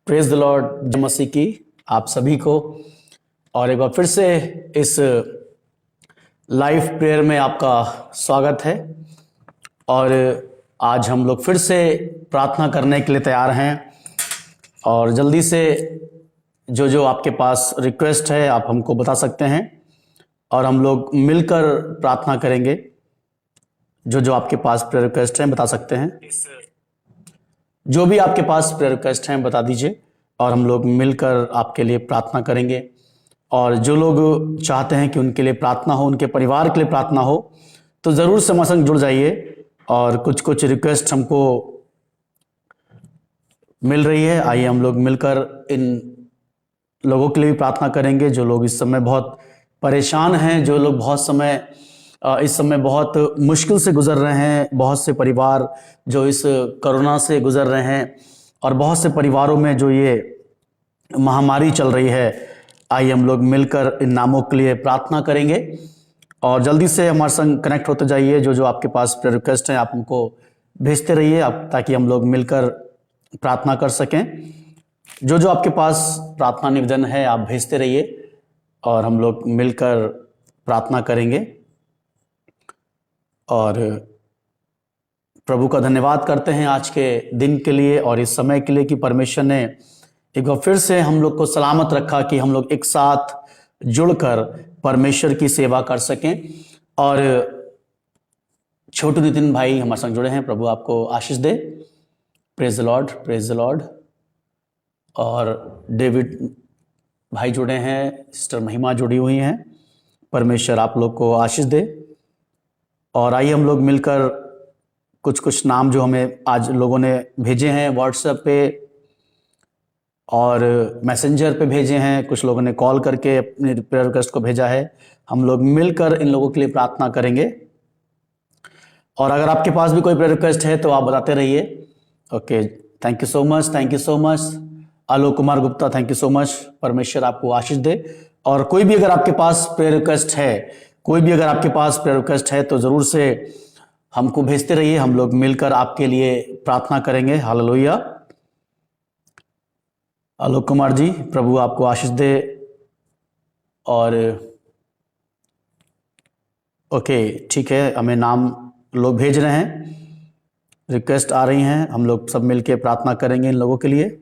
Praise the Lord, जय मसीह की आप सभी को। और एक बार फिर से इस लाइव प्रेयर में आपका स्वागत है। और आज हम लोग फिर से प्रार्थना करने के लिए तैयार हैं। और जल्दी से जो आपके पास रिक्वेस्ट है आप हमको बता सकते हैं और हम लोग मिलकर प्रार्थना करेंगे। जो आपके पास प्रेयर रिक्वेस्ट है बता सकते हैं। जो भी आपके पास प्रेयर रिक्वेस्ट हैं बता दीजिए और हम लोग मिलकर आपके लिए प्रार्थना करेंगे। और जो लोग चाहते हैं कि उनके लिए प्रार्थना हो, उनके परिवार के लिए प्रार्थना हो, तो ज़रूर से हमारे संग जुड़ जाइए। और कुछ रिक्वेस्ट हमको मिल रही है, आइए हम लोग मिलकर इन लोगों के लिए भी प्रार्थना करेंगे जो लोग इस समय बहुत परेशान हैं, जो लोग इस समय बहुत मुश्किल से गुजर रहे हैं। बहुत से परिवार जो इस कोरोना से गुजर रहे हैं और बहुत से परिवारों में जो ये महामारी चल रही है। आइए हम लोग मिलकर इन नामों के लिए प्रार्थना करेंगे और जल्दी से हमारे संग कनेक्ट होते जाइए। जो आपके पास प्रेयर रिक्वेस्ट है आप हमको भेजते रहिए आप, ताकि हम लोग मिलकर प्रार्थना कर सकें। जो आपके पास प्रार्थना निवेदन है आप भेजते रहिए और हम लोग मिलकर प्रार्थना करेंगे। और प्रभु का धन्यवाद करते हैं आज के दिन के लिए और इस समय के लिए कि परमेश्वर ने एक बार फिर से हम लोग को सलामत रखा कि हम लोग एक साथ जुड़कर परमेश्वर की सेवा कर सकें। और छोटू नितिन भाई हमारे संग जुड़े हैं, प्रभु आपको आशीष दे। Praise the Lord, praise the Lord. और डेविड भाई जुड़े हैं, सिस्टर महिमा जुड़ी हुई हैं, परमेश्वर आप लोग को आशीष दे। और आइए हम लोग मिलकर कुछ नाम जो हमें आज लोगों ने भेजे हैं व्हाट्सएप पे और मैसेंजर पे भेजे हैं, कुछ लोगों ने कॉल करके अपने प्रेयर रिक्वेस्ट को भेजा है। हम लोग मिलकर इन लोगों के लिए प्रार्थना करेंगे। और अगर आपके पास भी कोई प्रेयर रिक्वेस्ट है तो आप बताते रहिए। Okay, thank you so much, thank you so much. Alok Kumar Gupta, thank you so much, परमेश्वर आपको आशीष दे। और कोई भी अगर आपके पास प्रेयर रिक्वेस्ट है, तो जरूर से हमको भेजते रहिए, हम लोग मिलकर आपके लिए प्रार्थना करेंगे। हालेलुया। आलोक कुमार जी, प्रभु आपको आशीष दे। और ओके, ठीक है, हमें नाम लोग भेज रहे हैं, रिक्वेस्ट आ रही हैं, हम लोग सब मिलकर प्रार्थना करेंगे इन लोगों के लिए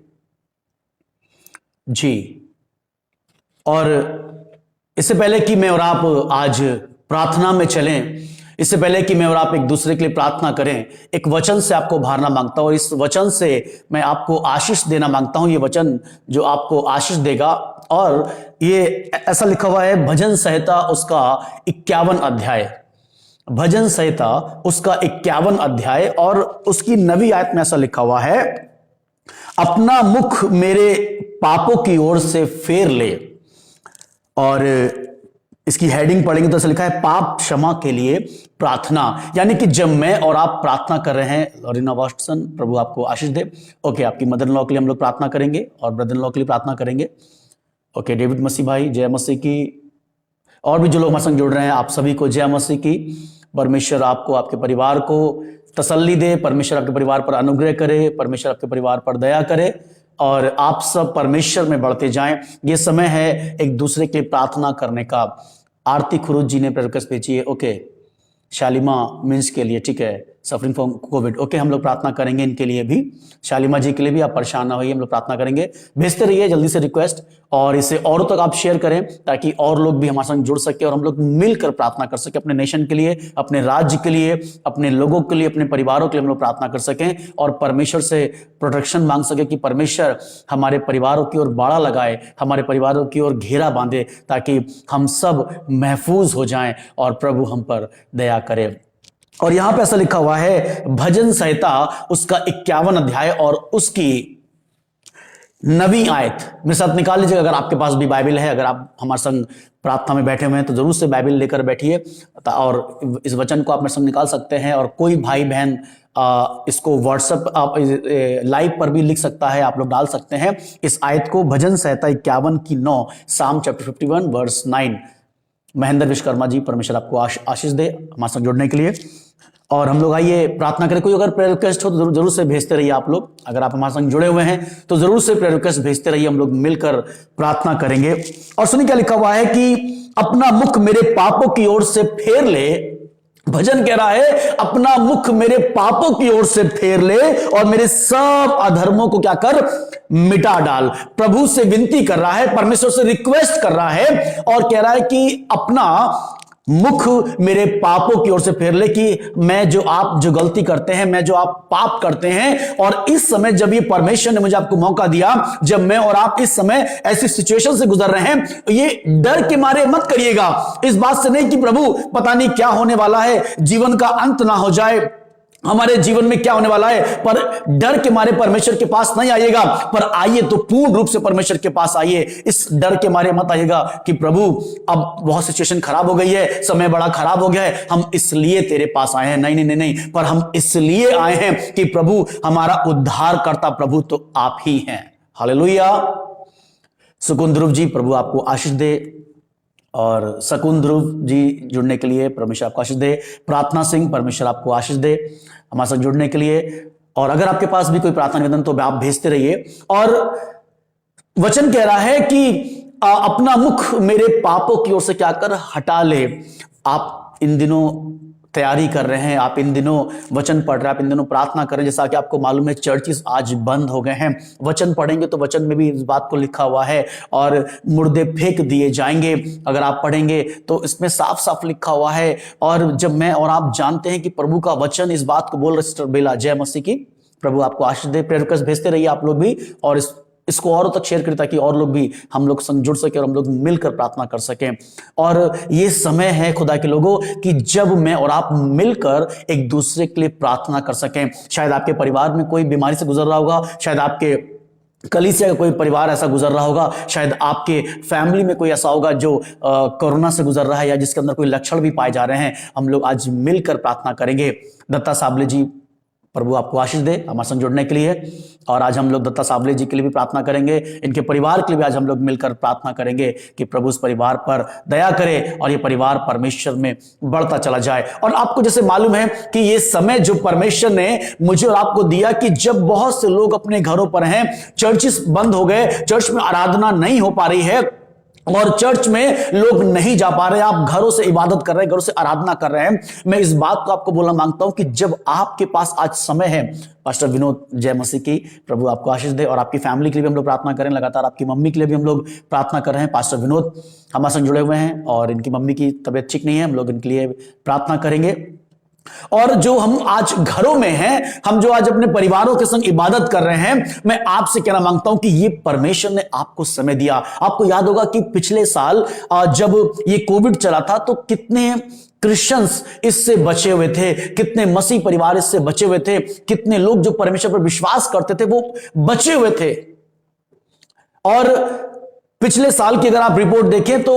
जी। और इससे पहले कि मैं और आप आज प्रार्थना में चलें, इससे पहले कि मैं और आप एक दूसरे के लिए प्रार्थना करें, एक वचन से आपको उभारना मांगता हूं और इस वचन से मैं आपको आशीष देना मांगता हूं। ये वचन जो आपको आशीष देगा, और ये ऐसा लिखा हुआ है भजन संहिता उसका 51 अध्याय, भजन संहिता उसका 51 अध्याय और उसकी 9वीं आयत में ऐसा लिखा हुआ है, अपना मुख मेरे पापों की ओर से फेर ले। और इसकी हेडिंग पढ़ेंगे तो ऐसा लिखा है, पाप क्षमा के लिए प्रार्थना। यानी कि जब मैं और आप प्रार्थना कर रहे हैं, लॉरिना वाटसन, प्रभु आपको आशीष दे। ओके, आपकी मदर इन लॉ के लिए हम लोग प्रार्थना करेंगे और ब्रदर इन लॉ के लिए प्रार्थना करेंगे। ओके, डेविड मसीह भाई, जय मसीह की। और भी जो लोग हमारे संग जुड़ रहे हैं, आप सभी को जय मसीह की। परमेश्वर आपको, आपके परिवार को तसल्ली दे, परमेश्वर आपके परिवार पर अनुग्रह करे, परमेश्वर आपके परिवार पर दया करे और आप सब परमेश्वर में बढ़ते जाएं। ये समय है एक दूसरे के लिए प्रार्थना करने का। आरती खुरूज जी ने प्रेयर रिक्वेस्ट भेजी है। ओके, शालिमा मीन्स के लिए, ठीक है, सफरिंग फ्रॉम कोविड। ओके, हम लोग प्रार्थना करेंगे इनके लिए भी, शालिमा जी के लिए भी। आप परेशान ना होइए, हम लोग प्रार्थना करेंगे। भेजते रहिए जल्दी से रिक्वेस्ट और इसे औरों तक आप शेयर करें, ताकि और लोग भी हमारे संग जुड़ सके और हम लोग मिलकर प्रार्थना कर सके, अपने नेशन के लिए, अपने राज्य के लिए, अपने लोगों के लिए, अपने परिवारों के लिए हम लोग प्रार्थना कर सकें और परमेश्वर से प्रोटेक्शन मांग सके कि परमेश्वर हमारे परिवारों की ओर बाड़ा लगाए, हमारे परिवारों की ओर घेरा बांधे, ताकि हम सब महफूज हो जाएं और प्रभु हम पर दया करे। और यहां पे ऐसा लिखा हुआ है, भजन संहिता उसका 51 अध्याय और उसकी 9वीं आयत मेरे साथ निकाल लीजिएगा। अगर आपके पास भी बाइबल है, अगर आप हमारे संग प्रार्थना में बैठे हुए हैं तो जरूर से बाइबल लेकर बैठिए और इस वचन को आप मेरे संग निकाल सकते हैं। और कोई भाई बहन इसको व्हाट्सएप आप लाइव पर भी लिख सकता है, आप लोग डाल सकते हैं इस आयत को, भजन संहिता 51 की 9, साम चैप्टर 51 वर्स 9। महेंद्र विश्वकर्मा जी, परमेश्वर आपको आशीष दे हमारे साथ जुड़ने के लिए। और हम लोग आइए प्रार्थना करें। कोई अगर प्रेयर रिक्वेस्ट हो तो जरूर से भेजते रहिए आप लोग। अगर आप हमारे संग जुड़े हुए हैं तो जरूर से प्रेयर रिक्वेस्ट भेजते रहिए, हम लोग मिलकर प्रार्थना करेंगे। और सुनिए क्या लिखा हुआ है कि अपना मुख मेरे पापों की ओर से फेर ले। भजन कह रहा है अपना मुख मेरे पापों की ओर से फेर ले और मेरे सब अधर्मों को क्या कर, मिटा डाल। प्रभु से विनती कर रहा है, परमेश्वर से रिक्वेस्ट कर रहा है और कह रहा है कि अपना मुख मेरे पापों की ओर से फेर ले, कि मैं आप जो गलती करते हैं, मैं जो आप पाप करते हैं। और इस समय जब ये परमेश्वर ने मुझे आपको मौका दिया, जब मैं और आप इस समय ऐसी सिचुएशन से गुजर रहे हैं, ये डर के मारे मत करिएगा। इस बात से नहीं कि प्रभु पता नहीं क्या होने वाला है, जीवन का अंत ना हो जाए, हमारे जीवन में क्या होने वाला है, पर डर के मारे परमेश्वर के पास नहीं आइएगा। पर आइए तो पूर्ण रूप से परमेश्वर के पास आइए। इस डर के मारे मत आइएगा कि प्रभु अब बहुत सिचुएशन खराब हो गई है, समय बड़ा खराब हो गया है, हम इसलिए तेरे पास आए हैं। नहीं नहीं नहीं नहीं, पर हम इसलिए आए हैं कि प्रभु हमारा उद्धार करता प्रभु तो आप ही हैं। हालेलुया। सुकुन ध्रुव जी प्रभु आपको आशीष दे, और शकुन ध्रुव जी जुड़ने के लिए परमेश्वर आपको आशीष दे। प्रार्थना सिंह परमेश्वर आपको आशीष दे हमारे साथ जुड़ने के लिए। और अगर आपके पास भी कोई प्रार्थना निवेदन तो आप भेजते रहिए। और वचन कह रहा है कि अपना मुख मेरे पापों की ओर से क्या कर, हटा ले। आप इन दिनों तैयारी कर रहे हैं, आप इन दिनों वचन पढ़ रहे हैं, आप इन दिनों प्रार्थना कर रहे हैं। जैसा कि आपको मालूम है चर्चेस आज बंद हो गए हैं। वचन पढ़ेंगे तो वचन में भी इस बात को लिखा हुआ है, और मुर्दे फेंक दिए जाएंगे। अगर आप पढ़ेंगे तो इसमें साफ साफ लिखा हुआ है। और जब मैं और आप जानते हैं कि प्रभु का वचन इस बात को बोल रहे, सिस्टर बेला जय मसीह की, प्रभु आपको आशीष दे। प्रेयर रिक्वेस्ट भेजते रहिए आप लोग भी, और इसको औरों तक शेयर करें ताकि और लोग भी हम लोग संग जुड़ सके और हम लोग मिलकर प्रार्थना कर सकें। और ये समय है खुदा के लोगों कि जब मैं और आप मिलकर एक दूसरे के लिए प्रार्थना कर सकें। शायद आपके परिवार में कोई बीमारी से गुजर रहा होगा, शायद आपके कलीसिया का कोई परिवार ऐसा गुजर रहा होगा, शायद आपके फैमिली में कोई ऐसा होगा जो कोरोना से गुजर रहा है या जिसके अंदर कोई लक्षण भी पाए जा रहे हैं। हम लोग आज मिलकर प्रार्थना करेंगे। दत्ता साबले जी प्रभु आपको आशीष दे हमारे संग जुड़ने के लिए। और आज हम लोग दत्ता साबले जी के लिए भी प्रार्थना करेंगे, इनके परिवार के लिए भी आज हम लोग मिलकर प्रार्थना करेंगे कि प्रभु उस परिवार पर दया करे और ये परिवार परमेश्वर में बढ़ता चला जाए। और आपको जैसे मालूम है कि ये समय जो परमेश्वर ने मुझे और आपको दिया, कि जब बहुत से लोग अपने घरों पर हैं, चर्चेस बंद हो गए, चर्च में आराधना नहीं हो पा रही है और चर्च में लोग नहीं जा पा रहे, आप घरों से इबादत कर रहे हैं, घरों से आराधना कर रहे हैं। मैं इस बात को आपको बोलना मांगता हूं कि जब आपके पास आज समय है, पास्टर विनोद जय मसीह की प्रभु आपको आशीष दे। और आपकी फैमिली के लिए भी हम लोग प्रार्थना करें, लगातार आपकी मम्मी के लिए भी हम लोग प्रार्थना कर रहे हैं। पास्टर विनोद हमारे संग जुड़े हुए हैं और इनकी मम्मी की तबीयत ठीक नहीं है, हम लोग इनके लिए प्रार्थना करेंगे। और जो हम आज घरों में हैं, हम जो आज अपने परिवारों के संग इबादत कर रहे हैं, मैं आपसे कहना मांगता हूं कि ये परमेश्वर ने आपको समय दिया। आपको याद होगा कि पिछले साल जब ये कोविड चला था तो कितने क्रिश्चियंस इससे बचे हुए थे, कितने मसीह परिवार इससे बचे हुए थे, कितने लोग जो परमेश्वर पर विश्वास करते थे वो बचे हुए थे। और पिछले साल की अगर आप रिपोर्ट देखें तो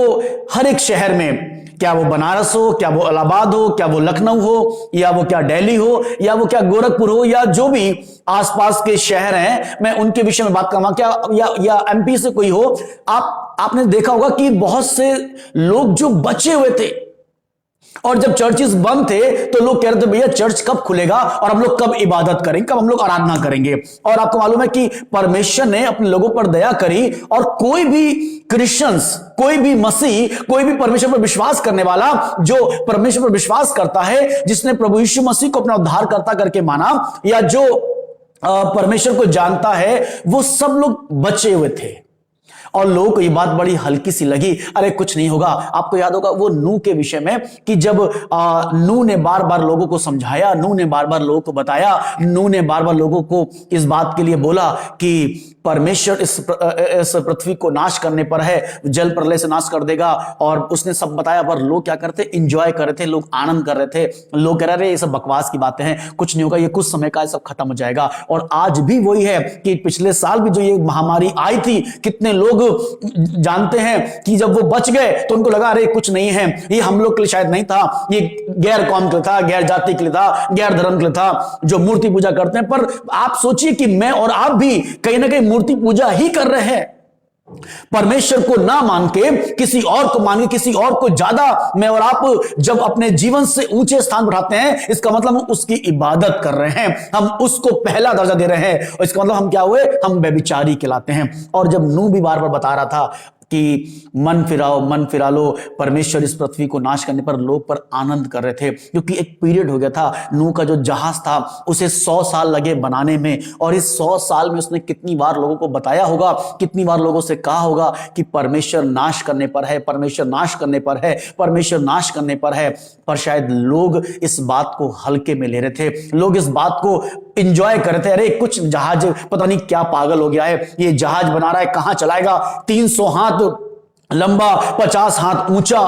हर एक शहर में, क्या वो बनारस हो, क्या वो इलाहाबाद हो, क्या वो लखनऊ हो, या वो क्या दिल्ली हो, या वो क्या गोरखपुर हो, या जो भी आसपास के शहर हैं, मैं उनके विषय में बात करूंगा, क्या या एमपी से कोई हो, आपने देखा होगा कि बहुत से लोग जो बचे हुए थे। और जब चर्चेस बंद थे तो लोग कह रहे थे भैया चर्च कब खुलेगा और हम लोग कब इबादत करेंगे, कब हम लोग आराधना करेंगे। और आपको मालूम है कि परमेश्वर ने अपने लोगों पर दया करी और कोई भी क्रिश्चियंस, कोई भी मसीह, कोई भी परमेश्वर पर विश्वास करने वाला, जो परमेश्वर पर विश्वास करता है, जिसने प्रभु यीशु मसीह को अपना उद्धारकर्ता करके माना, या जो परमेश्वर को जानता है, वो सब लोग बचे हुए थे। और लोगों को ये बात बड़ी हल्की सी लगी, अरे कुछ नहीं होगा। आपको याद होगा वो नूह के विषय में कि जब नूह ने बार बार लोगों को समझाया, नूह ने बार बार लोगों को बताया, नूह ने बार बार लोगों को इस बात के लिए बोला कि परमेश्वर इस पृथ्वी को नाश करने पर है, जल प्रलय से नाश कर देगा। और उसने सब बताया, पर लोग क्या करते, इंजॉय कर रहे थे, लोग आनंद कर रहे थे, लोग कह रहे थे ये सब बकवास की बातें हैं, कुछ नहीं होगा, ये कुछ समय का, सब खत्म हो जाएगा। और आज भी वही है कि पिछले साल भी जो ये महामारी आई थी, कितने लोग जानते हैं कि जब वो बच गए तो उनको लगा अरे कुछ नहीं है, ये हम लोग के लिए शायद नहीं था, ये गैर कौम के लिए था, गैर जाति के लिए था, गैर धर्म के लिए था, जो मूर्ति पूजा करते हैं। पर आप सोचिए कि मैं और आप भी कहीं ना कहीं मूर्ति पूजा ही कर रहे हैं। परमेश्वर को ना मान के किसी और को मान के किसी और को ज्यादा मैं और आप जब अपने जीवन से ऊंचे स्थान पर उठाते हैं, इसका मतलब हम उसकी इबादत कर रहे हैं, हम उसको पहला दर्जा दे रहे हैं। और इसका मतलब हम क्या हुए? हम व्यभिचारी कहलाते हैं। और जब नूह भी बार बार बता रहा था कि मन फिराओ, मन फिरा लो, परमेश्वर इस पृथ्वी को नाश करने पर लोग पर आनंद कर रहे थे, क्योंकि एक पीरियड हो गया था। नूह का जो जहाज था उसे 100 साल लगे बनाने में, और इस 100 साल में उसने कितनी बार लोगों को बताया होगा, कितनी बार लोगों से कहा होगा कि परमेश्वर नाश करने पर है, परमेश्वर नाश करने पर है, परमेश्वर नाश करने पर है। पर शायद लोग इस बात को हल्के में ले रहे थे, लोग इस बात को इंजॉय कर रहे थे। अरे कुछ जहाज पता नहीं क्या पागल हो गया है, ये जहाज बना रहा है, कहां चलाएगा? 300 हाथ लंबा, 50 हाथ ऊंचा,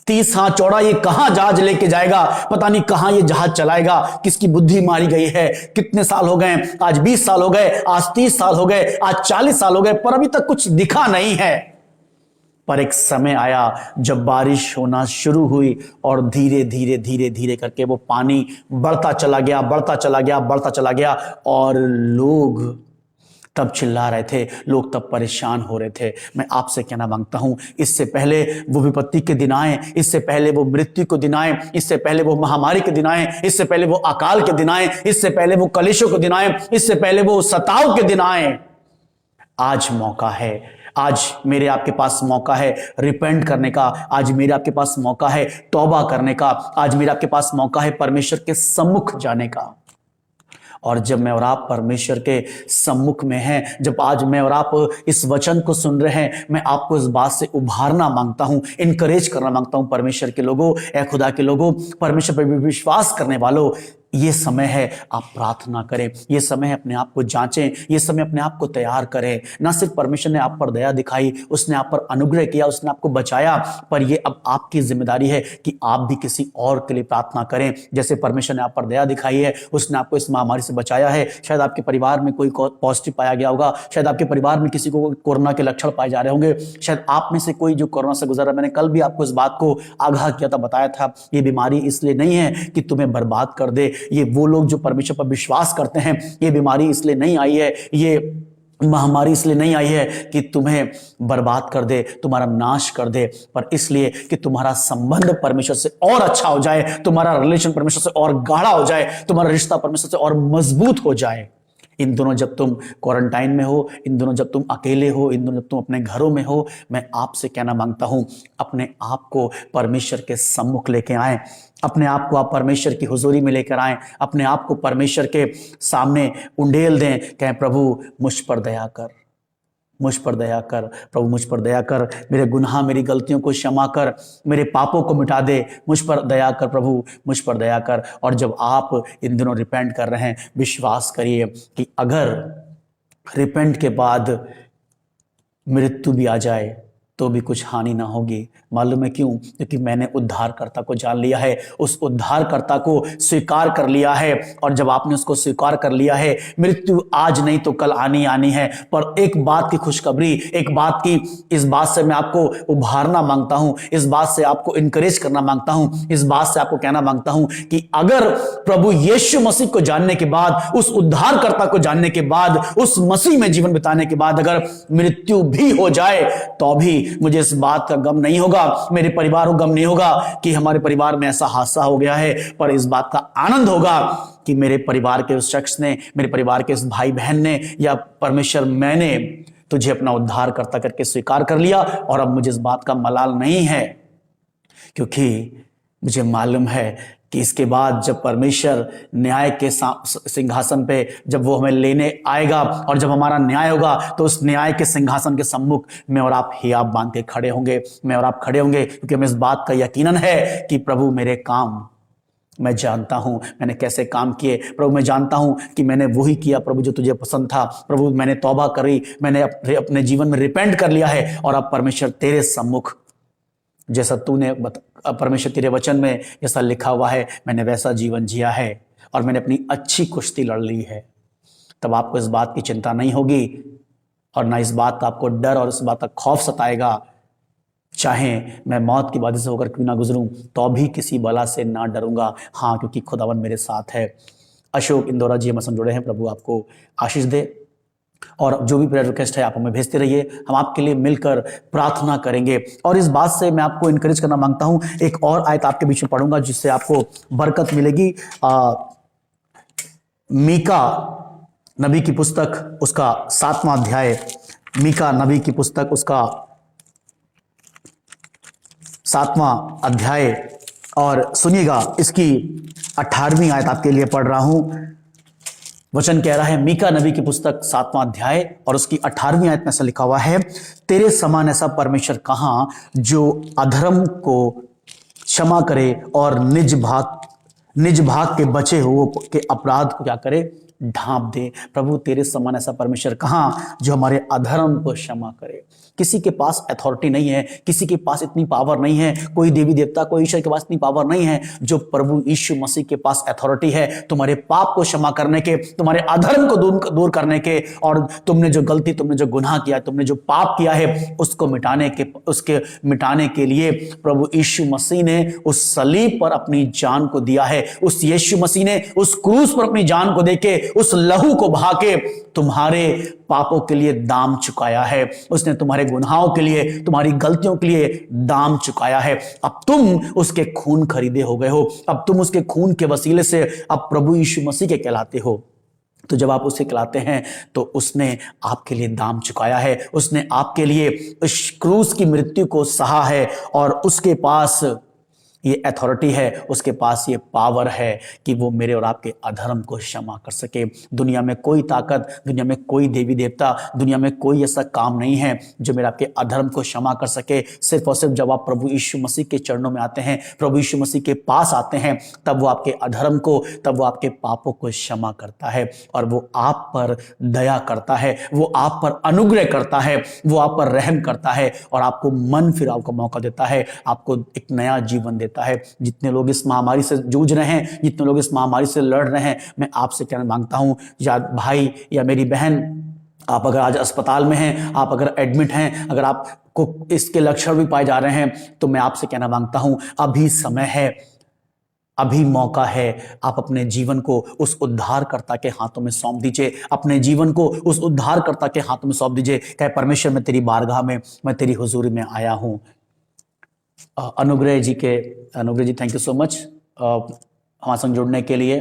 30 हाथ चौड़ा, ये कहां जहाज लेके जाएगा? पता नहीं कहां ये जहाज चलाएगा, किसकी बुद्धि मारी गई है? कितने साल हो गए? आज 20 साल हो गए, आज 30 साल हो गए, आज 40 साल हो गए, पर अभी तक कुछ दिखा नहीं है। पर एक समय आया जब बारिश होना शुरू हुई, और धीरे धीरे धीरे धीरे करके वो पानी बढ़ता चला गया, बढ़ता चला गया, बढ़ता चला गया, और लोग तब चिल्ला रहे थे, लोग तब परेशान हो रहे थे। मैं आपसे कहना मांगता हूं, इससे पहले वो विपत्ति के दिन आए, इससे पहले वो मृत्यु के दिन आए, इससे पहले वो महामारी के दिन आए, इससे पहले वो अकाल के दिन आए, इससे पहले वो कलेशों के दिन आए, इससे पहले वो सताव के दिन आए। आज मौका है, आज मेरे आपके पास मौका है रिपेंट करने का, आज मेरे आपके पास मौका है तौबा करने का, आज मेरे आपके पास मौका है परमेश्वर के सम्मुख जाने का। और जब मैं और आप परमेश्वर के सम्मुख में हैं, जब आज मैं और आप इस वचन को सुन रहे हैं, मैं आपको इस बात से उभारना मांगता हूं, इनकरेज करना मांगता हूं। परमेश्वर के लोगों, ए खुदा के लोगों, परमेश्वर पर विश्वास करने वालों, ये समय है आप प्रार्थना करें, ये समय है अपने आप को जांचें, ये समय अपने आप को तैयार करें। ना सिर्फ परमेश्वर ने आप पर दया दिखाई, उसने आप पर अनुग्रह किया, उसने आपको बचाया, पर ये अब आपकी जिम्मेदारी है कि आप भी किसी और के लिए प्रार्थना करें। जैसे परमेश्वर ने आप पर दया दिखाई है, उसने आपको इस महामारी से बचाया है। शायद आपके परिवार में कोई पॉजिटिव पाया गया होगा, शायद आपके परिवार में किसी को कोरोना के लक्षण पाए जा रहे होंगे, शायद आप में से कोई जो कोरोना से गुजरा। मैंने कल भी आपको इस बात को आगाह किया था, बताया था, ये बीमारी इसलिए नहीं है कि तुम्हें बर्बाद कर दे। ये वो लोग जो परमेश्वर पर विश्वास करते हैं, ये बीमारी इसलिए नहीं आई है, ये महामारी इसलिए नहीं आई है कि तुम्हें बर्बाद कर दे, तुम्हारा नाश कर दे, पर इसलिए कि तुम्हारा संबंध परमेश्वर से और अच्छा हो जाए, तुम्हारा रिलेशन परमेश्वर से और गाढ़ा हो जाए, तुम्हारा रिश्ता परमेश्वर से और मजबूत हो जाए। इन दोनों जब तुम क्वारंटाइन में हो, इन दोनों जब तुम अकेले हो, इन दोनों जब तुम अपने घरों में हो, मैं आपसे कहना मांगता हूं, अपने आप को परमेश्वर के सम्मुख लेके आए, अपने आप को आप परमेश्वर की हुजूरी में लेकर आए, अपने आप को परमेश्वर के सामने उंडेल दें, कहें प्रभु मुझ पर दया कर, मुझ पर दया कर, प्रभु मुझ पर दया कर, मेरे गुनाह, मेरी गलतियों को क्षमा कर, मेरे पापों को मिटा दे, मुझ पर दया कर प्रभु, मुझ पर दया कर। और जब आप इन दिनों रिपेंट कर रहे हैं, विश्वास करिए कि अगर रिपेंट के बाद मृत्यु भी आ जाए तो भी कुछ हानि ना होगी। मालूम है क्यों? क्योंकि मैंने उद्धारकर्ता को जान लिया है, उस उद्धारकर्ता को स्वीकार कर लिया है। और जब आपने उसको स्वीकार कर लिया है, मृत्यु आज नहीं तो कल आनी आनी है। पर एक बात की खुशखबरी, एक बात की, इस बात से मैं आपको उभारना मांगता हूं, इस बात से आपको इनकरेज करना मांगता हूं, इस बात से आपको कहना मांगता हूं कि अगर प्रभु यीशु मसीह को जानने के बाद, उस उद्धारकर्ता को जानने के बाद, उस मसीह में जीवन बिताने के बाद अगर मृत्यु भी हो जाए तो भी मुझे इस बात का गम नहीं होगा, मेरे परिवार को गम नहीं होगा कि हमारे परिवार में ऐसा हादसा हो गया है, पर इस बात का आनंद होगा कि मेरे परिवार के उस शख्स ने, मेरे परिवार के उस भाई बहन ने, या परमेश्वर मैंने तुझे अपना उद्धारकर्ता करके स्वीकार कर लिया। और अब मुझे इस बात का मलाल नहीं है, क्योंकि मुझे मालूम है कि इसके बाद जब परमेश्वर न्याय के सिंहासन पे, जब वो हमें लेने आएगा और जब हमारा न्याय होगा, तो उस न्याय के सिंहासन के सम्मुख मैं और आप हियाब बांध के खड़े होंगे, मैं और आप खड़े होंगे, क्योंकि हमें इस बात का यकीनन है कि प्रभु मेरे काम मैं जानता हूं, मैंने कैसे काम किए प्रभु, मैं जानता हूं कि मैंने वही किया प्रभु जो तुझे पसंद था प्रभु, मैंने तौबा करी, मैंने अपने जीवन में रिपेंट कर लिया है। और अब परमेश्वर तेरे सम्मुख, जैसा तूने परमेश्वर तेरे वचन में जैसा लिखा हुआ है, मैंने वैसा जीवन जिया है और मैंने अपनी अच्छी कुश्ती लड़ ली है। तब आपको इस बात की चिंता नहीं होगी और ना इस बात का आपको डर और इस बात का खौफ सताएगा। चाहे मैं मौत की बाधा से होकर क्यों ना गुजरूं, तो भी किसी बला से ना डरूंगा, हाँ, क्योंकि खुदावन मेरे साथ है। अशोक इंदौरा जी हमारे साथ जुड़े हैं, प्रभु आपको आशीष दे। और जो भी प्रेयर रिक्वेस्ट है आप हमें भेजते रहिए, हम आपके लिए मिलकर प्रार्थना करेंगे। और इस बात से मैं आपको इनकरेज करना मांगता हूं, एक और आयत आपके बीच में पढ़ूंगा जिससे आपको बरकत मिलेगी। मीका नबी की पुस्तक उसका 7वां अध्याय, मीका नबी की पुस्तक उसका 7वां अध्याय, और सुनिएगा इसकी 18वीं आयत आपके लिए पढ़ रहा हूं। वचन कह रहा है, मीका नबी की पुस्तक 7वां अध्याय और उसकी 18वीं आयत में ऐसा लिखा हुआ है, तेरे समान ऐसा परमेश्वर कहां जो अधर्म को क्षमा करे और निज भाग के बचे हुए के अपराध को क्या करे, ढांप दे। प्रभु तेरे समान ऐसा परमेश्वर कहां जो हमारे अधर्म को क्षमा करे। किसी के पास अथॉरिटी नहीं है, किसी के पास इतनी पावर नहीं है, कोई देवी देवता कोई ईश्वर के पास इतनी पावर नहीं है जो प्रभु यीशु मसीह के पास अथॉरिटी है तुम्हारे पाप को क्षमा करने के, तुम्हारे अधर्म को दूर करने के, और तुमने जो गलती, तुमने जो गुनाह किया, तुमने जो पाप किया है उसको उसके मिटाने के लिए प्रभु यीशु मसीह ने उस सलीब पर अपनी जान को दिया है। उस यीशु मसीह ने उस क्रूस पर अपनी जान को देके, उस लहू को बहा के तुम्हारे पापों के लिए दाम चुकाया है। उसने तुम्हारे गुनाहों के लिए, तुम्हारी गलतियों के लिए दाम चुकाया है। अब तुम उसके खून खरीदे हो गए हो, अब तुम उसके खून के वसीले से अब प्रभु यीशु मसीह के कहलाते हो। तो जब आप उसे कहलाते हैं तो उसने आपके लिए दाम चुकाया है, उसने आपके लिए उस क्रूस की मृत्यु को सहा है, और उसके पास ये अथॉरिटी है, उसके पास ये पावर है कि वो मेरे और आपके अधर्म को क्षमा कर सके। दुनिया में कोई ताकत, दुनिया में कोई देवी देवता, दुनिया में कोई ऐसा काम नहीं है जो मेरे आपके अधर्म को क्षमा कर सके। सिर्फ और सिर्फ जब आप प्रभु यीशु मसीह के चरणों में आते हैं, प्रभु यीशु मसीह के पास आते हैं, तब वो आपके अधर्म को, तब वो आपके पापों को क्षमा करता है, और वो आप पर दया करता है, वो आप पर अनुग्रह करता है, वो आप पर रहम करता है, और आपको मन फिराव का मौका देता है, आपको एक नया जीवन देता है। जितने लोग इस महामारी से जूझ रहे हैं, जितने लोग इस महामारी से लड़ रहे हैं, मैं आपसे कहना मांगता हूं, या भाई या मेरी बहन, आप अगर आज अस्पताल में हैं, आप अगर एडमिट हैं, अगर आपको इसके लक्षण भी पाए जा रहे हैं, तो मैं आपसे कहना मांगता हूं, अभी समय है, अभी मौका है। आप अपने जीवन को उस उद्धारकर्ता के हाथों में सौंप दीजिए, अपने जीवन को उस उद्धारकर्ता के हाथों में सौंप दीजिए। कहे, परमेश्वर मैं तेरी बारगाह में, मैं तेरी हुजूरी में आया हूं। अनुग्रह जी, थैंक यू सो मच हमारे संग जुड़ने के लिए।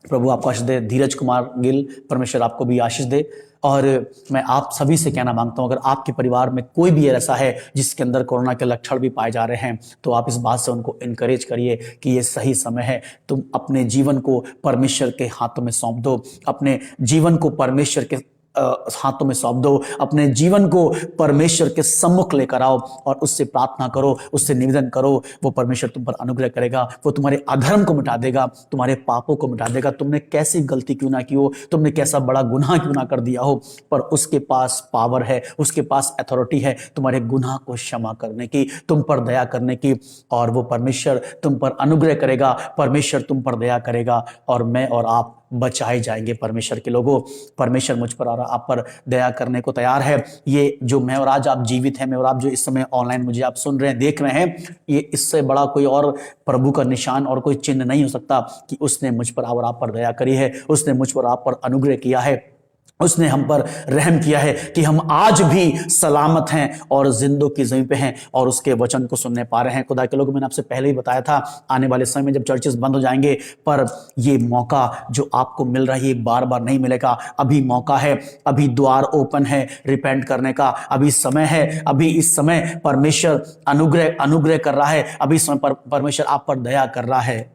प्रभु आपको आशीष दे। धीरज कुमार गिल, परमेश्वर आपको भी आशीष दे। और मैं आप सभी से कहना मांगता हूं, अगर आपके परिवार में कोई भी ऐसा है जिसके अंदर कोरोना के लक्षण भी पाए जा रहे हैं, तो आप इस बात से उनको इनकरेज करिए कि ये सही समय है। तुम अपने जीवन को परमेश्वर के हाथों में सौंप दो, अपने जीवन को परमेश्वर के हाथों में सौंप दो, अपने जीवन को परमेश्वर के सम्मुख लेकर आओ और उससे प्रार्थना करो, उससे निवेदन करो। वो परमेश्वर तुम पर अनुग्रह करेगा, वो तुम्हारे अधर्म को मिटा देगा, तुम्हारे पापों को मिटा देगा। तुमने कैसी गलती क्यों ना की हो, तुमने कैसा बड़ा गुनाह क्यों ना कर दिया हो, पर उसके पास पावर है, उसके पास अथॉरिटी है तुम्हारे गुनाह को क्षमा करने की, तुम पर दया करने की। और वो परमेश्वर तुम पर अनुग्रह करेगा, परमेश्वर तुम पर दया करेगा, और मैं और आप बचाए जाएंगे। परमेश्वर के लोगों, परमेश्वर मुझ पर और आप पर दया करने को तैयार है। ये जो मैं और आज आप जीवित हैं, मैं और आप जो इस समय ऑनलाइन मुझे आप सुन रहे हैं, देख रहे हैं, ये इससे बड़ा कोई और प्रभु का निशान और कोई चिन्ह नहीं हो सकता कि उसने मुझ पर और आप पर दया करी है, उसने मुझ पर आप पर अनुग्रह किया है, उसने हम पर रहम किया है कि हम आज भी सलामत हैं और जिंदों की जमीन पे हैं और उसके वचन को सुनने पा रहे हैं। खुदा के लोग, मैंने आपसे पहले ही बताया था, आने वाले समय में जब चर्चेस बंद हो जाएंगे, पर ये मौका जो आपको मिल रहा है ये बार बार नहीं मिलेगा। अभी मौका है, अभी द्वार ओपन है रिपेंट करने का, अभी समय है, अभी इस समय परमेश्वर अनुग्रह कर रहा है, अभी इस समय पर परमेश्वर आप पर दया कर रहा है।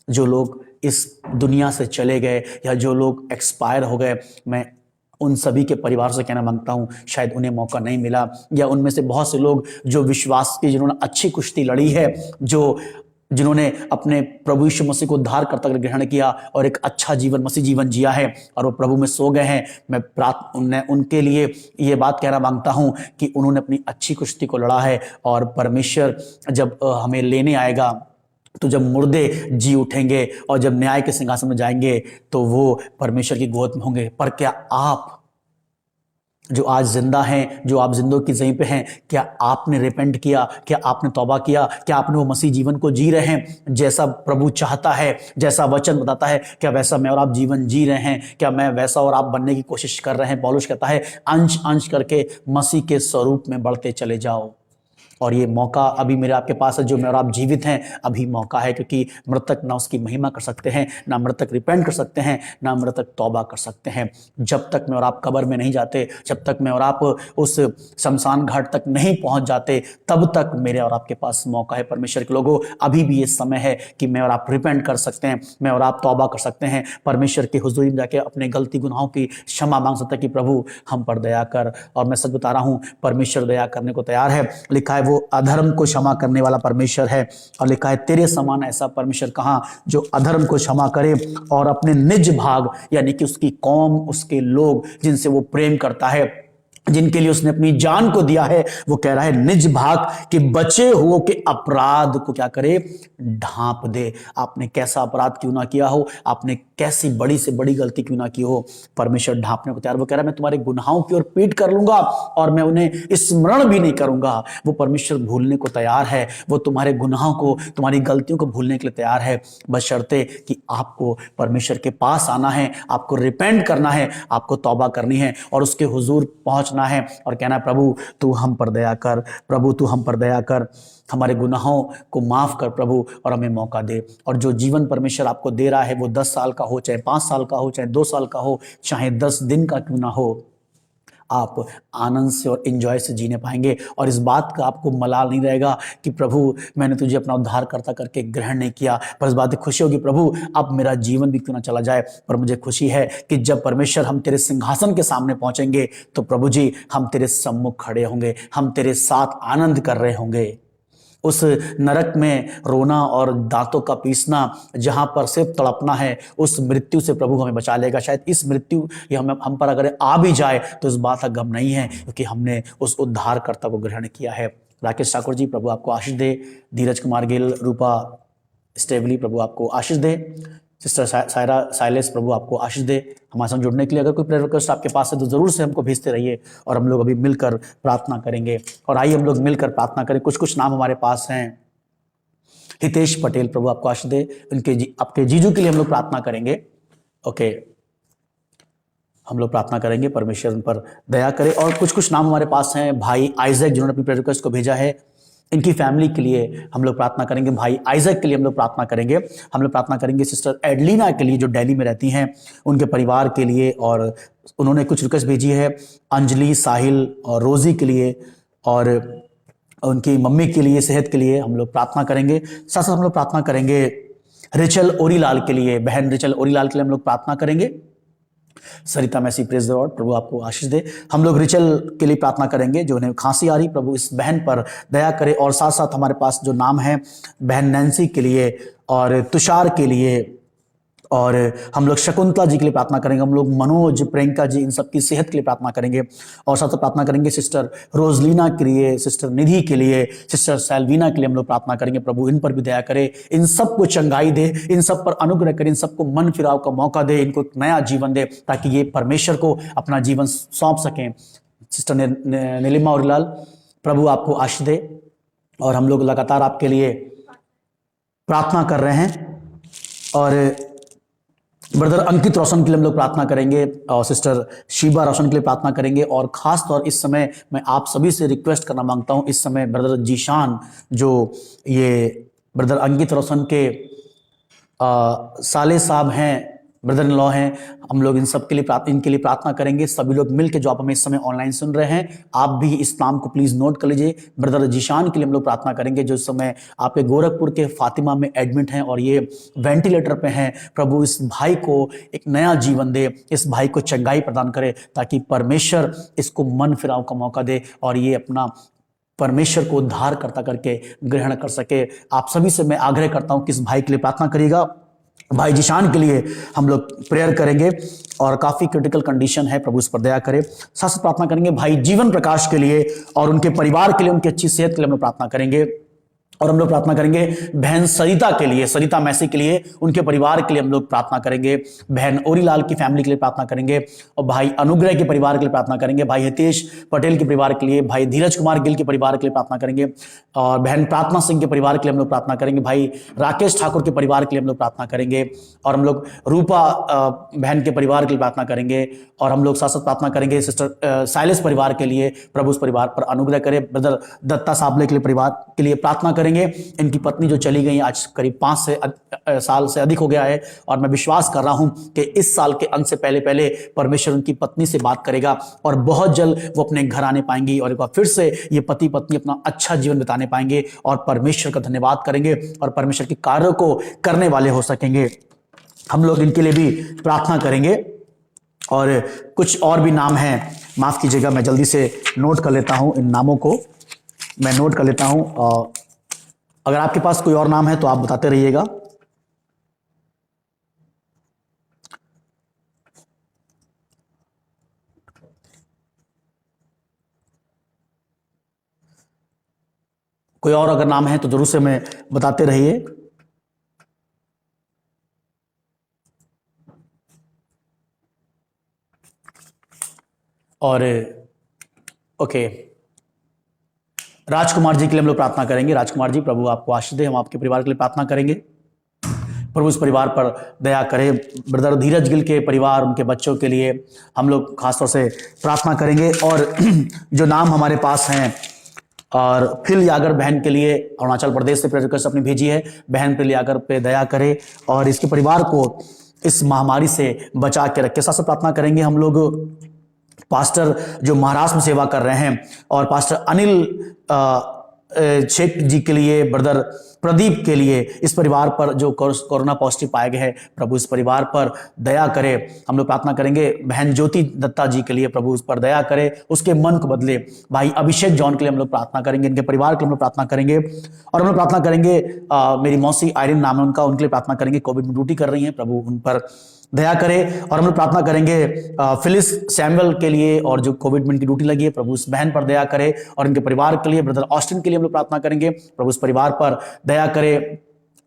जो लोग इस दुनिया से चले गए या जो लोग एक्सपायर हो गए, मैं उन सभी के परिवार से कहना मांगता हूं, शायद उन्हें मौका नहीं मिला, या उनमें से बहुत से लोग जो विश्वास की, जिन्होंने अच्छी कुश्ती लड़ी है, जिन्होंने अपने प्रभु यीशु मसीह को उद्धारकर्ता ग्रहण किया और एक अच्छा जीवन, मसीह जीवन जिया है और वो प्रभु में सो गए हैं, मैं उनके लिए ये बात कहना मांगता हूं कि उन्होंने अपनी अच्छी कुश्ती को लड़ा है, और परमेश्वर जब हमें लेने आएगा, तो जब मुर्दे जी उठेंगे और जब न्याय के सिंहासन में जाएंगे, तो वो परमेश्वर की गोद में होंगे। पर क्या आप जो आज जिंदा हैं, जो आप जिंदगी ज़मीं पे हैं, क्या आपने रिपेंट किया? क्या आपने तौबा किया? क्या आपने वो मसीह जीवन को जी रहे हैं जैसा प्रभु चाहता है, जैसा वचन बताता है? क्या वैसा मैं और आप जीवन जी रहे हैं? क्या मैं वैसा और आप बनने की कोशिश कर रहे हैं? पौलुस कहता है अंश अंश करके मसीह के स्वरूप में बढ़ते चले जाओ। और ये मौका अभी मेरे आपके पास है, जो मैं और आप जीवित हैं अभी मौका है, क्योंकि मृतक ना उसकी महिमा कर सकते हैं, ना मृतक रिपेंट कर सकते हैं, ना मृतक तौबा कर सकते हैं। जब तक मैं और आप कब्र में नहीं जाते, जब तक मैं और आप उस शमशान घाट तक नहीं पहुंच जाते, तब तक मेरे और आपके पास मौका है। परमेश्वर के लोगों, अभी भी ये समय है कि मैं और आप रिपेंट कर सकते हैं, मैं और आप तौबा कर सकते हैं, परमेश्वर की हुजूरी में जाके अपने गलती गुनाहों की क्षमा मांग सकते हैं कि प्रभु हम पर दया कर। और मैं सच बता रहा हूं, परमेश्वर दया करने को तैयार है। लिखा है वो अधर्म को क्षमा करने वाला परमेश्वर है, और लिखा है तेरे समान ऐसा परमेश्वर कहाँ जो अधर्म को क्षमा करे और अपने निज भाग यानी कि उसकी कौम, उसके लोग जिनसे वो प्रेम करता है, जिनके लिए उसने अपनी जान को दिया है, वो कह रहा है निज भाग के बचे हुओं के अपराध को क्या करे? ढांप दे। आपने कैसा अपराध क्यों ना किया हो, आपने कैसी बड़ी से बड़ी गलती क्यों ना की हो, परमेश्वर ढांपने को तैयार। वो कह रहा है मैं तुम्हारे गुनाहों की ओर पीठ कर लूंगा और मैं उन्हें स्मरण भी नहीं करूंगा। वो परमेश्वर भूलने को तैयार है, वो तुम्हारे गुनाहों को, तुम्हारी गलतियों को भूलने के लिए तैयार है, बशर्ते कि आपको परमेश्वर के पास आना है, आपको रिपेंट करना है, आपको तौबा करनी है और उसके हुजूर पहुंचना है और कहना है प्रभु तू हम पर दया कर, प्रभु तू हम पर दया कर, हमारे गुनाहों को माफ कर प्रभु और हमें मौका दे। और जो जीवन परमेश्वर आपको दे रहा है, वो 10 साल का हो, चाहे 5 साल का हो, चाहे 2 साल का हो, चाहे 10 दिन का क्यों ना हो, आप आनंद से और एंजॉय से जीने पाएंगे। और इस बात का आपको मलाल नहीं रहेगा कि प्रभु मैंने तुझे अपना उद्धारकर्ता करके ग्रहण नहीं किया, पर इस बात की खुशी होगी प्रभु अब मेरा जीवन भी क्यों ना चला जाए, पर मुझे खुशी है कि जब परमेश्वर हम तेरे सिंहासन के सामने पहुंचेंगे तो प्रभु जी हम तेरे सम्मुख खड़े होंगे, हम तेरे साथ आनंद कर रहे होंगे। उस नरक में रोना और दांतों का पीसना, जहां पर सिर्फ तड़पना है, उस मृत्यु से प्रभु हमें बचा लेगा। शायद इस मृत्यु ये हम पर अगर आ भी जाए तो इस बात का गम नहीं है, क्योंकि हमने उस उद्धारकर्ता को ग्रहण किया है। राकेश ठाकुर जी प्रभु आपको आशीष दे, धीरज कुमार गिल, रूपा स्टेबली प्रभु आपको आशीष दे, सिस्टर सायरा साइलेस प्रभु आपको आशीष दे। हमारे साथ जुड़ने के लिए अगर कोई प्रेयर रिक्वेस्ट आपके पास है तो जरूर से हमको भेजते रहिए और हम लोग अभी मिलकर प्रार्थना करेंगे। और आइए हम लोग मिलकर प्रार्थना करें। कुछ कुछ नाम हमारे पास हैं। हितेश पटेल प्रभु आपको आशीष दे, उनके आपके जीजू के लिए हम लोग प्रार्थना करेंगे। ओके, हम लोग प्रार्थना करेंगे, परमेश्वर उन पर दया करे। और कुछ कुछ नाम हमारे पास हैं। भाई आइजैक जिन्होंने अपनी प्रेयर रिक्वेस्ट को भेजा है, इनकी फैमिली के लिए हम लोग प्रार्थना करेंगे। भाई आइजैक के लिए हम लोग प्रार्थना करेंगे। हम लोग प्रार्थना करेंगे सिस्टर एडलिना के लिए जो दिल्ली में रहती हैं, उनके परिवार के लिए। और उन्होंने कुछ रिक्वेस्ट भेजी है अंजलि, साहिल और रोजी के लिए, और उनकी मम्मी के लिए, सेहत के लिए हम लोग प्रार्थना करेंगे। साथ साथ हम लोग प्रार्थना करेंगे रिचल ओरीलाल के लिए, बहन रिचल ओरीलाल के लिए हम लोग प्रार्थना करेंगे। सरिता मैसी प्रेज द लॉर्ड प्रभु आपको आशीष दे। हम लोग रिचल के लिए प्रार्थना करेंगे, जो उन्हें खांसी आ रही, प्रभु इस बहन पर दया करे। और साथ साथ हमारे पास जो नाम है बहन नैन्सी के लिए और तुषार के लिए, और हम लोग शकुंतला जी के लिए प्रार्थना करेंगे। हम लोग मनोज, प्रियंका जी, इन सबकी सेहत के लिए प्रार्थना करेंगे। और साथ साथ प्रार्थना करेंगे सिस्टर रोजलीना के लिए, सिस्टर निधि के लिए, सिस्टर सैल्वीना के लिए हम लोग प्रार्थना करेंगे। प्रभु इन पर भी दया करे, इन सबको चंगाई दे, इन सब पर अनुग्रह करे, इन सबको मन फिराव का मौका दे, इनको एक नया जीवन दे, ताकि ये परमेश्वर को अपना जीवन सौंप सकें। सिस्टर नीलिमा ओरीलाल प्रभु आपको आशीष दे। और हम लोग लगातार आपके लिए प्रार्थना कर रहे हैं। और ब्रदर अंकित रोशन के लिए हम लोग प्रार्थना करेंगे, और सिस्टर शीबा रोशन के लिए प्रार्थना करेंगे। और खास तौर इस समय मैं आप सभी से रिक्वेस्ट करना मांगता हूं, इस समय ब्रदर जीशान, जो ये ब्रदर अंकित रोशन के साले साहब हैं, ब्रदर इन लॉ हैं, हम लोग इन सब के लिए इनके लिए प्रार्थना करेंगे। सभी लोग मिलकर जो आप हमें इस समय ऑनलाइन सुन रहे हैं, आप भी इस नाम को प्लीज नोट कर लीजिए। ब्रदर जीशान के लिए हम लोग प्रार्थना करेंगे, जो इस समय आपके गोरखपुर के फातिमा में एडमिट हैं और ये वेंटिलेटर पे हैं। प्रभु इस भाई को एक नया जीवन दे, इस भाई को चंगाई प्रदान करे, ताकि परमेश्वर इसको मन फिराव का मौका दे और ये अपना परमेश्वर को उद्धारकर्ता करके ग्रहण कर सके। आप सभी से मैं आग्रह करता हूं कि इस भाई के लिए प्रार्थना करिएगा। भाई जिशान के लिए हम लोग प्रेयर करेंगे और काफी क्रिटिकल कंडीशन है, प्रभु इस पर दया करे। साथ साथ प्रार्थना करेंगे भाई जीवन प्रकाश के लिए और उनके परिवार के लिए, उनकी अच्छी सेहत के लिए हम लोग प्रार्थना करेंगे। और हम लोग प्रार्थना करेंगे बहन सरिता के लिए, सरिता मैसी के लिए, उनके परिवार के लिए हम लोग प्रार्थना करेंगे। बहन ओरीलाल की फैमिली के लिए प्रार्थना करेंगे, और भाई अनुग्रह के परिवार के लिए प्रार्थना करेंगे, भाई हितेश पटेल के परिवार के लिए, भाई धीरज कुमार गिल के परिवार के लिए प्रार्थना करेंगे, और बहन प्रार्थना सिंह के परिवार के लिए हम लोग प्रार्थना करेंगे, भाई राकेश ठाकुर के परिवार के लिए हम लोग प्रार्थना करेंगे, और हम लोग रूपा बहन के परिवार के लिए प्रार्थना करेंगे, और हम लोग साथ साथ प्रार्थना करेंगे सिस्टर साइलेस परिवार के लिए, प्रभु उस परिवार पर अनुग्रह करे। ब्रदर दत्ता साबले के लिए परिवार के लिए प्रार्थना करेंगे। इनकी पत्नी जो चली गई आज करीब 5 साल से अधिक हो गया है, और मैं विश्वास कर रहा हूं कि इस साल के अंत से पहले पहले परमेश्वर उनकी पत्नी से बात करेगा, और बहुत जल्द वो अपने घर आने पाएंगी, और एक बार फिर से ये पति पत्नी अपना अच्छा जीवन बिताने पाएंगे, और परमेश्वर का धन्यवाद करेंगे, और परमेश्वर के कार्यों को करने वाले हो सकेंगे। हम लोग इनके लिए भी प्रार्थना करेंगे। और कुछ और भी नाम हैं, माफ कीजिएगा, मैं जल्दी से नोट कर लेता हूं, इन नामों को मैं नोट कर लेता हूं। अगर आपके पास कोई और नाम है तो आप बताते रहिएगा। कोई और अगर नाम है तो जरूर से मैं बताते रहिए। और ओके, राजकुमार जी के लिए हम लोग प्रार्थना करेंगे। राजकुमार जी, प्रभु आपको आशीष दे। हम आपके परिवार के लिए प्रार्थना करेंगे, प्रभु इस परिवार पर दया करे। ब्रदर धीरज गिल के परिवार, उनके बच्चों के लिए हम लोग खासतौर से प्रार्थना करेंगे। और जो नाम हमारे पास हैं, और फिल यागर बहन के लिए अरुणाचल प्रदेश से प्रेयर रिक्वेस्ट अपनी भेजी है, बहन फिल यागर पे दया करे और इसके परिवार को इस महामारी से बचा के रखे। साथ साथ प्रार्थना करेंगे हम लोग पास्टर जो महाराष्ट्र में सेवा कर रहे हैं, और पास्टर अनिल शेख जी के लिए, ब्रदर प्रदीप के लिए, इस परिवार पर जो कोरोना पॉजिटिव पाए गए हैं, प्रभु इस परिवार पर दया करे। हम लोग प्रार्थना करेंगे बहन ज्योति दत्ता जी के लिए, प्रभु उस पर दया करे, उसके मन को बदले। भाई अभिषेक जॉन के लिए हम लोग प्रार्थना करेंगे, इनके परिवार के लिए हम लोग प्रार्थना करेंगे। और हम लोग प्रार्थना करेंगे मेरी मौसी आयरिन नाम है उनका, उनके लिए प्रार्थना करेंगे, कोविड में ड्यूटी कर रही हैं, प्रभु उन पर दया करे। और हम लोग प्रार्थना करेंगे फिलिस सैमुअल के लिए, और जो कोविड में इनकी ड्यूटी लगी है, प्रभु उस बहन पर दया करे, और इनके परिवार के लिए। ब्रदर ऑस्टिन के लिए हम लोग प्रार्थना करेंगे, प्रभु उस परिवार पर दया करे।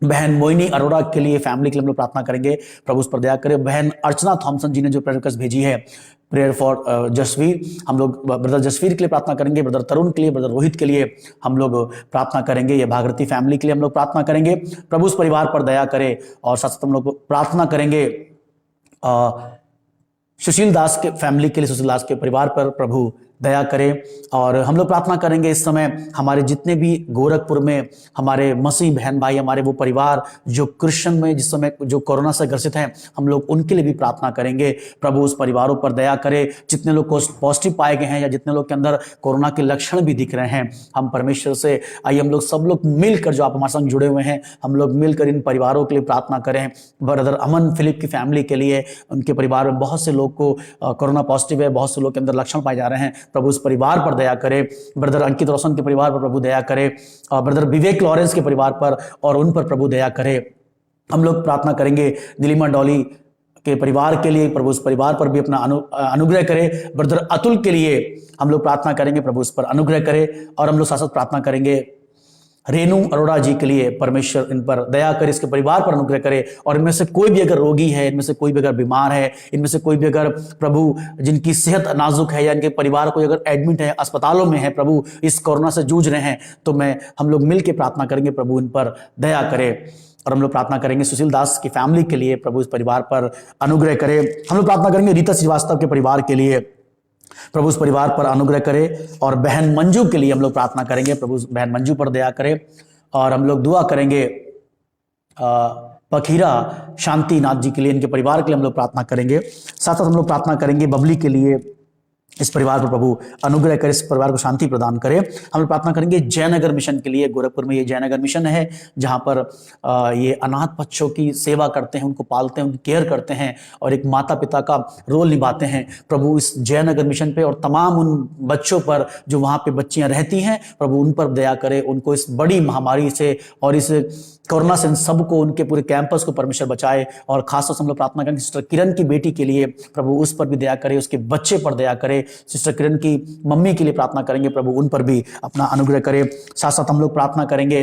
बहन मोइनी अरोड़ा के लिए, फैमिली के लिए हम लोग प्रार्थना करेंगे, प्रभु उस पर दया करे। बहन अर्चना थॉमसन जी ने जो प्रेयर रिक्वेस्ट भेजी है, प्रेयर फॉर जसवीर, हम लोग ब्रदर जसवीर के लिए प्रार्थना करेंगे, ब्रदर तरुण के लिए, ब्रदर रोहित के लिए हम लोग प्रार्थना करेंगे। ये भागरती फैमिली के लिए हम लोग प्रार्थना करेंगे, प्रभु उस परिवार पर दया करे। और साथ साथ हम लोग प्रार्थना करेंगे सुशील दास के फैमिली के लिए, सुशील दास के परिवार पर प्रभु दया करे। और हम लोग प्रार्थना करेंगे इस समय हमारे जितने भी गोरखपुर में हमारे मसीह बहन भाई, हमारे वो परिवार जो क्रिश्चियन में जिस समय जो कोरोना से ग्रसित हैं, हम लोग उनके लिए भी प्रार्थना करेंगे, प्रभु उस परिवारों पर दया करे। जितने लोग पॉजिटिव पाए गए हैं, या जितने लोग के अंदर कोरोना के लक्षण भी दिख रहे हैं, हम परमेश्वर से आइए हम लोग सब लोग मिलकर, जो आप हमारे संग जुड़े हुए हैं, हम लोग मिलकर इन परिवारों के लिए प्रार्थना करें। ब्रदर अमन फिलिप की फैमिली के लिए, उनके परिवार में बहुत से लोग को कोरोना पॉजिटिव है, बहुत से लोग के अंदर लक्षण पाए जा रहे हैं, प्रभु उस परिवार पर दया करे। ब्रदर अंकित रोशन के परिवार पर प्रभु दया करे, और ब्रदर विवेक लॉरेंस के परिवार पर और उन पर प्रभु दया करे। हम लोग प्रार्थना करेंगे नीलिमा डॉली के परिवार के लिए, प्रभु उस परिवार पर भी अपना अनुग्रह करे। ब्रदर अतुल के लिए हम लोग प्रार्थना करेंगे, प्रभु उस पर अनुग्रह करे। और हम लोग साथ साथ प्रार्थना करेंगे रेनू अरोड़ा जी के लिए, परमेश्वर इन पर दया करे, इसके परिवार पर अनुग्रह करे। और इनमें से कोई भी अगर रोगी है, इनमें से कोई भी अगर बीमार है, इनमें से कोई भी अगर प्रभु जिनकी सेहत नाजुक है, या इनके परिवार कोई अगर एडमिट है, अस्पतालों में है, प्रभु इस कोरोना से जूझ रहे हैं, तो हम लोग मिल के प्रार्थना करेंगे, प्रभु इन पर दया करे। और हम लोग प्रार्थना करेंगे सुशील दास की फैमिली के लिए, प्रभु इस परिवार पर अनुग्रह करे। हम लोग प्रार्थना करेंगे रीता श्रीवास्तव के परिवार के लिए, प्रभु उस परिवार पर अनुग्रह करे। और बहन मंजू के लिए हम लोग प्रार्थना करेंगे, प्रभु बहन मंजू पर दया करे। और हम लोग दुआ करेंगे पखीरा शांति नाथ जी के लिए, इनके परिवार के लिए हम लोग प्रार्थना करेंगे। साथ साथ हम लोग प्रार्थना करेंगे बबली के लिए, इस परिवार पर प्रभु अनुग्रह करे, इस परिवार को शांति प्रदान करे। हम लोग प्रार्थना करेंगे जयनगर मिशन के लिए। गोरखपुर में ये जयनगर मिशन है, जहां पर ये अनाथ बच्चों की सेवा करते हैं, उनको पालते हैं, उनकी केयर करते हैं, और एक माता पिता का रोल निभाते हैं। प्रभु इस जयनगर मिशन पे और तमाम उन बच्चों पर जो वहां पे बच्चियां रहती हैं, प्रभु उन पर दया करे, उनको इस बड़ी महामारी से और इस कोरोना से सबको, उनके पूरे कैंपस को परमेश्वर बचाए। और खासतौर से हम लोग प्रार्थना करेंगे सिस्टर किरण की बेटी के लिए, प्रभु उस पर भी दया करे, उसके बच्चे पर दया करे। सिस्टर किरण की मम्मी के लिए प्रार्थना करेंगे, प्रभु उन पर भी अपना अनुग्रह करे। साथ साथ हम लोग प्रार्थना करेंगे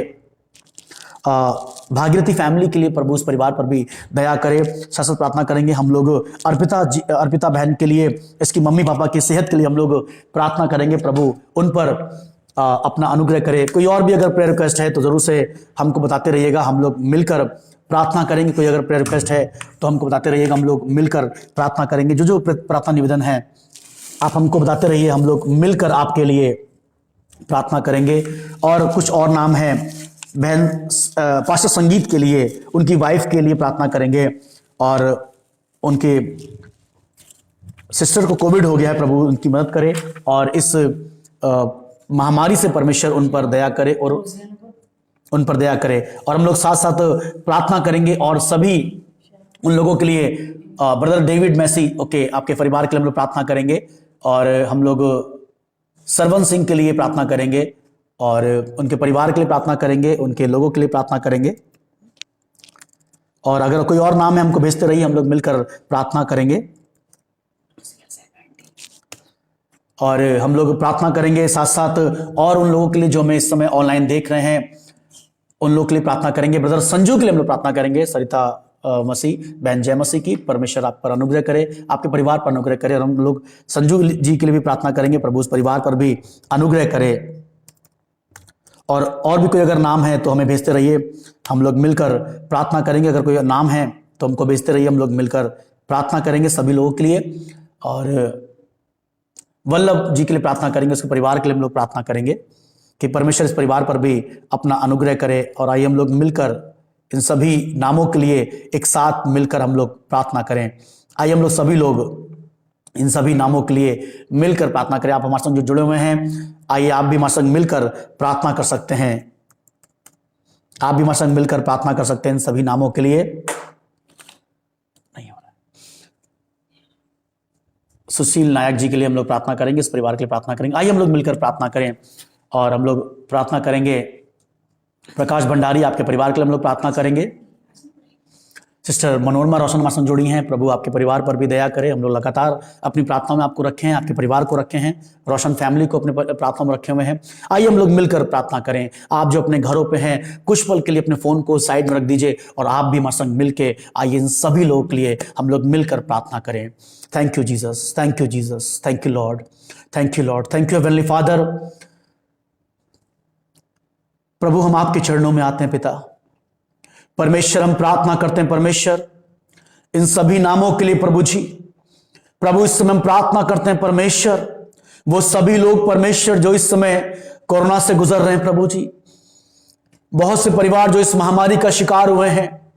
भागीरथी फैमिली के लिए प्रभु उस परिवार पर भी दया करे। साथ साथ प्रार्थना करेंगे हम लोग अर्पिता बहन के लिए, इसकी मम्मी पापा की सेहत के लिए हम लोग प्रार्थना करेंगे। प्रभु उन पर अपना अनुग्रह करे। कोई और भी अगर प्रेयर रिक्वेस्ट है तो जरूर से हमको बताते रहिएगा, हम लोग मिलकर प्रार्थना करेंगे। कोई अगर प्रेयर रिक्वेस्ट है तो हमको बताते रहिएगा, हम लोग मिलकर प्रार्थना करेंगे। जो प्रार्थना निवेदन है आप हमको बताते रहिए, हम लोग मिलकर आपके लिए प्रार्थना करेंगे। और कुछ और नाम है, बहन पास्टर संगीत के लिए, उनकी वाइफ के लिए प्रार्थना करेंगे। और उनके सिस्टर को कोविड हो गया है, प्रभु उनकी मदद करे और इस महामारी से परमेश्वर उन पर दया करे और उन पर दया करे। और हम लोग साथ साथ प्रार्थना करेंगे और सभी उन लोगों के लिए, ब्रदर डेविड मैसी ओके आपके परिवार के लिए हम लोग प्रार्थना करेंगे। और हम लोग सरवन सिंह के लिए प्रार्थना करेंगे और उनके परिवार के लिए प्रार्थना करेंगे, उनके लोगों के लिए प्रार्थना करेंगे। और अगर कोई और नाम है हमको भेजते रहिए, हम लोग मिलकर प्रार्थना करेंगे। और हम लोग प्रार्थना करेंगे साथ साथ और उन लोगों के लिए जो हमें इस समय ऑनलाइन देख रहे हैं, उन लोगों के लिए प्रार्थना करेंगे। ब्रदर संजू के लिए हम लोग प्रार्थना करेंगे, सरिता मसीह, बहन जय मसीह की, परमेश्वर आप पर अनुग्रह करे, आपके परिवार पर अनुग्रह करे। और हम लोग संजू जी के लिए भी प्रार्थना करेंगे, प्रभु उस परिवार पर भी अनुग्रह करे। और भी कोई अगर नाम है तो हमें भेजते रहिए, हम लोग मिलकर प्रार्थना करेंगे। अगर कोई नाम है तो हमको भेजते रहिए, हम लोग मिलकर प्रार्थना करेंगे सभी लोगों के लिए। और वल्लभ जी के लिए प्रार्थना करेंगे, उसके परिवार के लिए हम लोग प्रार्थना करेंगे कि परमेश्वर इस परिवार पर भी अपना अनुग्रह करे। और आइए हम लोग मिलकर इन सभी नामों के लिए एक साथ मिलकर हम लोग प्रार्थना करें। आइए हम लोग सभी लोग इन सभी नामों के लिए मिलकर प्रार्थना करें। आप हमारे संग जो जुड़े हुए हैं, आइए आप भी हमारे संग मिलकर प्रार्थना कर सकते हैं। आप भी हमारे संग मिलकर प्रार्थना कर सकते हैं इन सभी नामों के लिए। नहीं हो रहा। सुशील नायक जी के लिए हम लोग प्रार्थना करेंगे, इस परिवार के लिए प्रार्थना करेंगे। आइए हम लोग मिलकर प्रार्थना करें और हम लोग प्रार्थना करेंगे। प्रकाश भंडारी आपके परिवार के लिए हम लोग प्रार्थना करेंगे। सिस्टर मनोरमा रोशन हमारे संग जुड़ी हैं, प्रभु आपके परिवार पर भी दया करे। हम लोग लगातार अपनी प्रार्थना में आपको रखे हैं, आपके परिवार को रखे हैं, रोशन फैमिली को अपने प्रार्थना में रखे हुए हैं। आइए हम लोग मिलकर प्रार्थना करें। आप जो अपने घरों पे हैं, कुछ पल के लिए अपने फोन को साइड में रख दीजिए और आप भी हमारे संग मिलके आइए इन सभी लोगों के लिए हम लोग मिलकर प्रार्थना करें। Thank you Jesus, thank you Jesus, thank you Lord, thank you Lord, thank you heavenly Father. प्रभु हम आपके चरणों में आते हैं पिता परमेश्वर, हम प्रार्थना करते हैं परमेश्वर इन सभी नामों के लिए। प्रभु जी, प्रभु इस समय हम प्रार्थना करते हैं परमेश्वर, वो सभी लोग परमेश्वर जो इस समय कोरोना से गुजर रहे हैं। प्रभु जी, बहुत से परिवार जो इस महामारी का शिकार हुए हैं,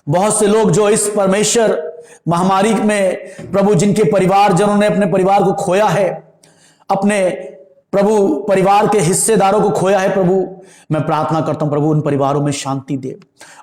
बहुत से लोग जो इस परमेश्वर महामारी में प्रभु जिनके परिवारजनों ने अपने परिवार को खोया है, अपने प्रभु परिवार के हिस्सेदारों को खोया है। प्रभु मैं प्रार्थना करता हूं प्रभु उन परिवारों में शांति दे।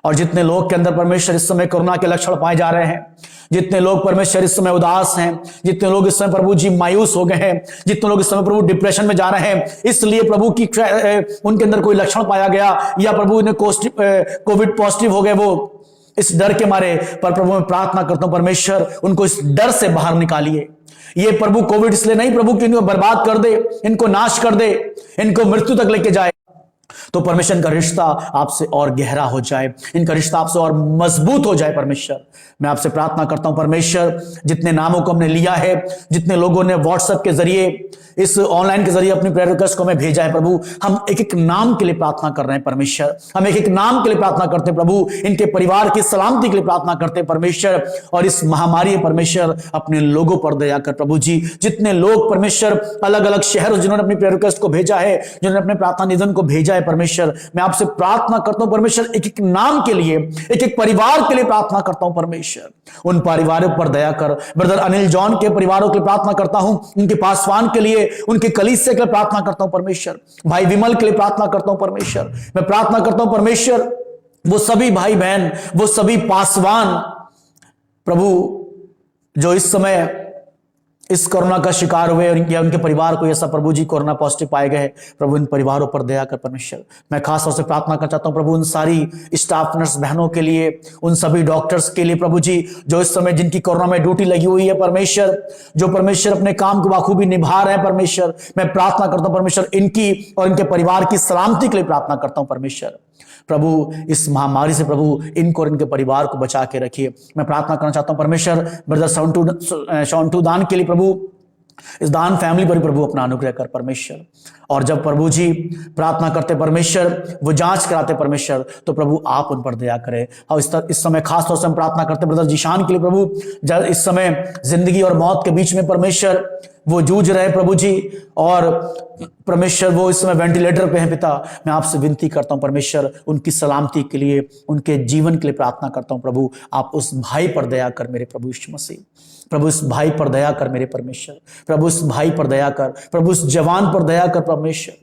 और जितने लोग के अंदर परमेश्वर इस समय कोरोना के लक्षण पाए जा रहे हैं, जितने लोग परमेश्वर इस समय उदास हैं, जितने लोग इस समय प्रभु जी मायूस हो गए हैं, जितने लोग इस समय प्रभु डिप्रेशन में जा रहे हैं, इसलिए प्रभु की उनके अंदर कोई लक्षण पाया गया या प्रभु इन्हें कोविड पॉजिटिव हो गए, वो इस डर के मारे, पर प्रभु मैं प्रार्थना करता हूं परमेश्वर उनको इस डर से बाहर निकालिए। ये प्रभु कोविड इसलिए नहीं प्रभु कि इनको बर्बाद कर दे, इनको नाश कर दे, इनको मृत्यु तक लेके जाए, तो परमेश्वर इनका रिश्ता आपसे और गहरा हो जाए, इनका रिश्ता आपसे और मजबूत हो जाए। परमेश्वर मैं आपसे प्रार्थना करता हूं परमेश्वर, जितने नामों को हमने लिया है, जितने लोगों ने व्हाट्सएप के जरिए, इस ऑनलाइन के जरिए अपनी प्रेयर रिक्वेस्ट को हमें भेजा है प्रभु, हम एक एक नाम के लिए प्रार्थना कर रहे हैं परमेश्वर, हम एक एक नाम के लिए प्रार्थना करते हैं प्रभु, इनके परिवार की सलामती के लिए प्रार्थना करते हैं परमेश्वर। और इस महामारी परमेश्वर अपने लोगों पर दया कर प्रभु जी, जितने लोग परमेश्वर अलग अलग शहरों जिन्होंने अपनी प्रेयर रिक्वेस्ट को भेजा है, जिन्होंने अपने प्रार्थना निवेदन को भेजा है परमेश्वर, मैं आपसे प्रार्थना करता हूं परमेश्वर, एक एक नाम के लिए, एक एक परिवार के लिए प्रार्थना करता हूं परमेश्वर, उन परिवारों पर दया कर। ब्रदर अनिल जॉन के परिवारों के लिए प्रार्थना करता हूं, उनके पासवान के लिए, उनके कलीसिया के लिए प्रार्थना करता हूं परमेश्वर, भाई विमल के लिए प्रार्थना करता हूं परमेश्वर, मैं प्रार्थना करता हूं परमेश्वर वो सभी भाई बहन, वो सभी पासवान प्रभु जो इस समय इस कोरोना का शिकार हुए या उनके परिवार को ऐसा प्रभु जी कोरोना पॉजिटिव पाए गए, प्रभु इन परिवारों पर दया कर परमेश्वर। मैं खास तौर से प्रार्थना करना चाहता हूं प्रभु उन सारी स्टाफ नर्स बहनों के लिए, उन सभी डॉक्टर्स के लिए प्रभु जी जो इस समय जिनकी कोरोना में ड्यूटी लगी हुई है परमेश्वर, जो परमेश्वर अपने काम को बाखूबी निभा रहे हैं परमेश्वर, मैं प्रार्थना करता हूं परमेश्वर इनकी और इनके परिवार की सलामती के लिए प्रार्थना करता हूं परमेश्वर। प्रभु इस महामारी से प्रभु इनको और इनके परिवार को बचा के रखिए। मैं प्रार्थना करना चाहता हूं परमेश्वर ब्रदर शॉन्टू दान के लिए प्रभु, इस दान फैमिली पर भी प्रभु अपना अनुग्रह कर परमेश्वर। और जब प्रभु जी प्रार्थना करते परमेश्वर, वो जांच कराते परमेश्वर, तो प्रभु आप उन पर दया करें। और इस समय खास तौर से हम प्रार्थना करते ब्रदर जीशान के लिए प्रभु, इस समय जिंदगी और मौत के बीच में परमेश्वर वो जूझ रहे प्रभु जी, और परमेश्वर वो इस समय वेंटिलेटर पे हैं पिता। मैं आपसे विनती करता हूं परमेश्वर, उनकी सलामती के लिए, उनके जीवन के लिए प्रार्थना करता हूं प्रभु। आप उस भाई पर दया कर मेरे प्रभु यीशु मसीह। प्रभु इस भाई पर दया कर मेरे परमेश्वर। प्रभु इस भाई पर दया कर, प्रभु इस जवान पर दया कर परमेश्वर।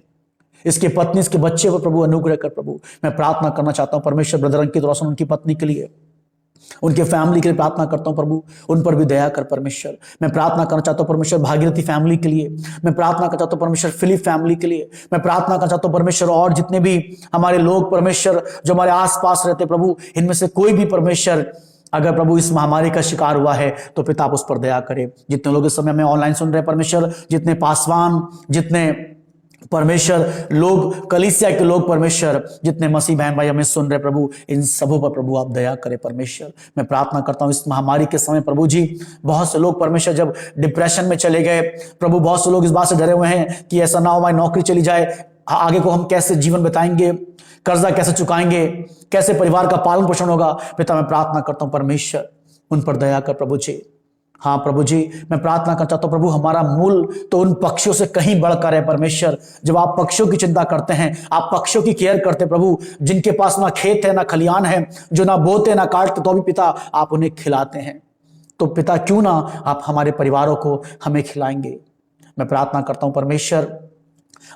इसके पत्नी, इसके बच्चे पर प्रभु अनुग्रह कर प्रभु। मैं प्रार्थना करना चाहता हूं परमेश्वर ब्रदर अंकित रोशन, उनकी पत्नी के लिए, उनके फैमिली के लिए प्रार्थना करता हूं प्रभु, उन पर भी दया कर परमेश्वर। मैं प्रार्थना करना चाहता हूं परमेश्वर भागीरथी फैमिली के लिए। मैं प्रार्थना करना चाहता हूं परमेश्वर फिलिप फैमिली के लिए। मैं प्रार्थना करना चाहता हूं परमेश्वर और जितने भी हमारे लोग परमेश्वर जो हमारे आसपास रहते प्रभु, इनमें से कोई भी परमेश्वर अगर प्रभु इस महामारी का शिकार हुआ है तो पिता आप उस पर दया करें। जितने लोग इस समय में ऑनलाइन सुन रहे हैं परमेश्वर, जितने पासवान, जितने परमेश्वर लोग, कलीसिया के लोग परमेश्वर, जितने मसीह बहन भाई हमें सुन रहे प्रभु, इन सबों पर प्रभु आप दया करें परमेश्वर। मैं प्रार्थना करता हूं इस महामारी के समय प्रभु जी, बहुत से लोग परमेश्वर जब डिप्रेशन में चले गए प्रभु, बहुत से लोग इस बात से डरे हुए हैं कि ऐसा ना हो हमारी नौकरी चली जाए, आगे को हम कैसे जीवन बिताएंगे, कर्जा कैसे चुकाएंगे, कैसे परिवार का पालन पोषण होगा। पिता मैं प्रार्थना करता हूं परमेश्वर, उन पर दया कर प्रभु जी। हाँ प्रभु जी, मैं प्रार्थना करना चाहता हूं प्रभु, हमारा मूल तो उन पक्षियों से कहीं बढ़कर है परमेश्वर। जब आप पक्षियों की चिंता करते हैं, आप पक्षियों की केयर करते प्रभु, जिनके पास ना खेत है ना खलियान है, जो ना बोते ना काटते, तो भी पिता आप उन्हें खिलाते हैं। तो पिता क्यों ना आप हमारे परिवारों को हमें खिलाएंगे। मैं प्रार्थना करता हूं परमेश्वर,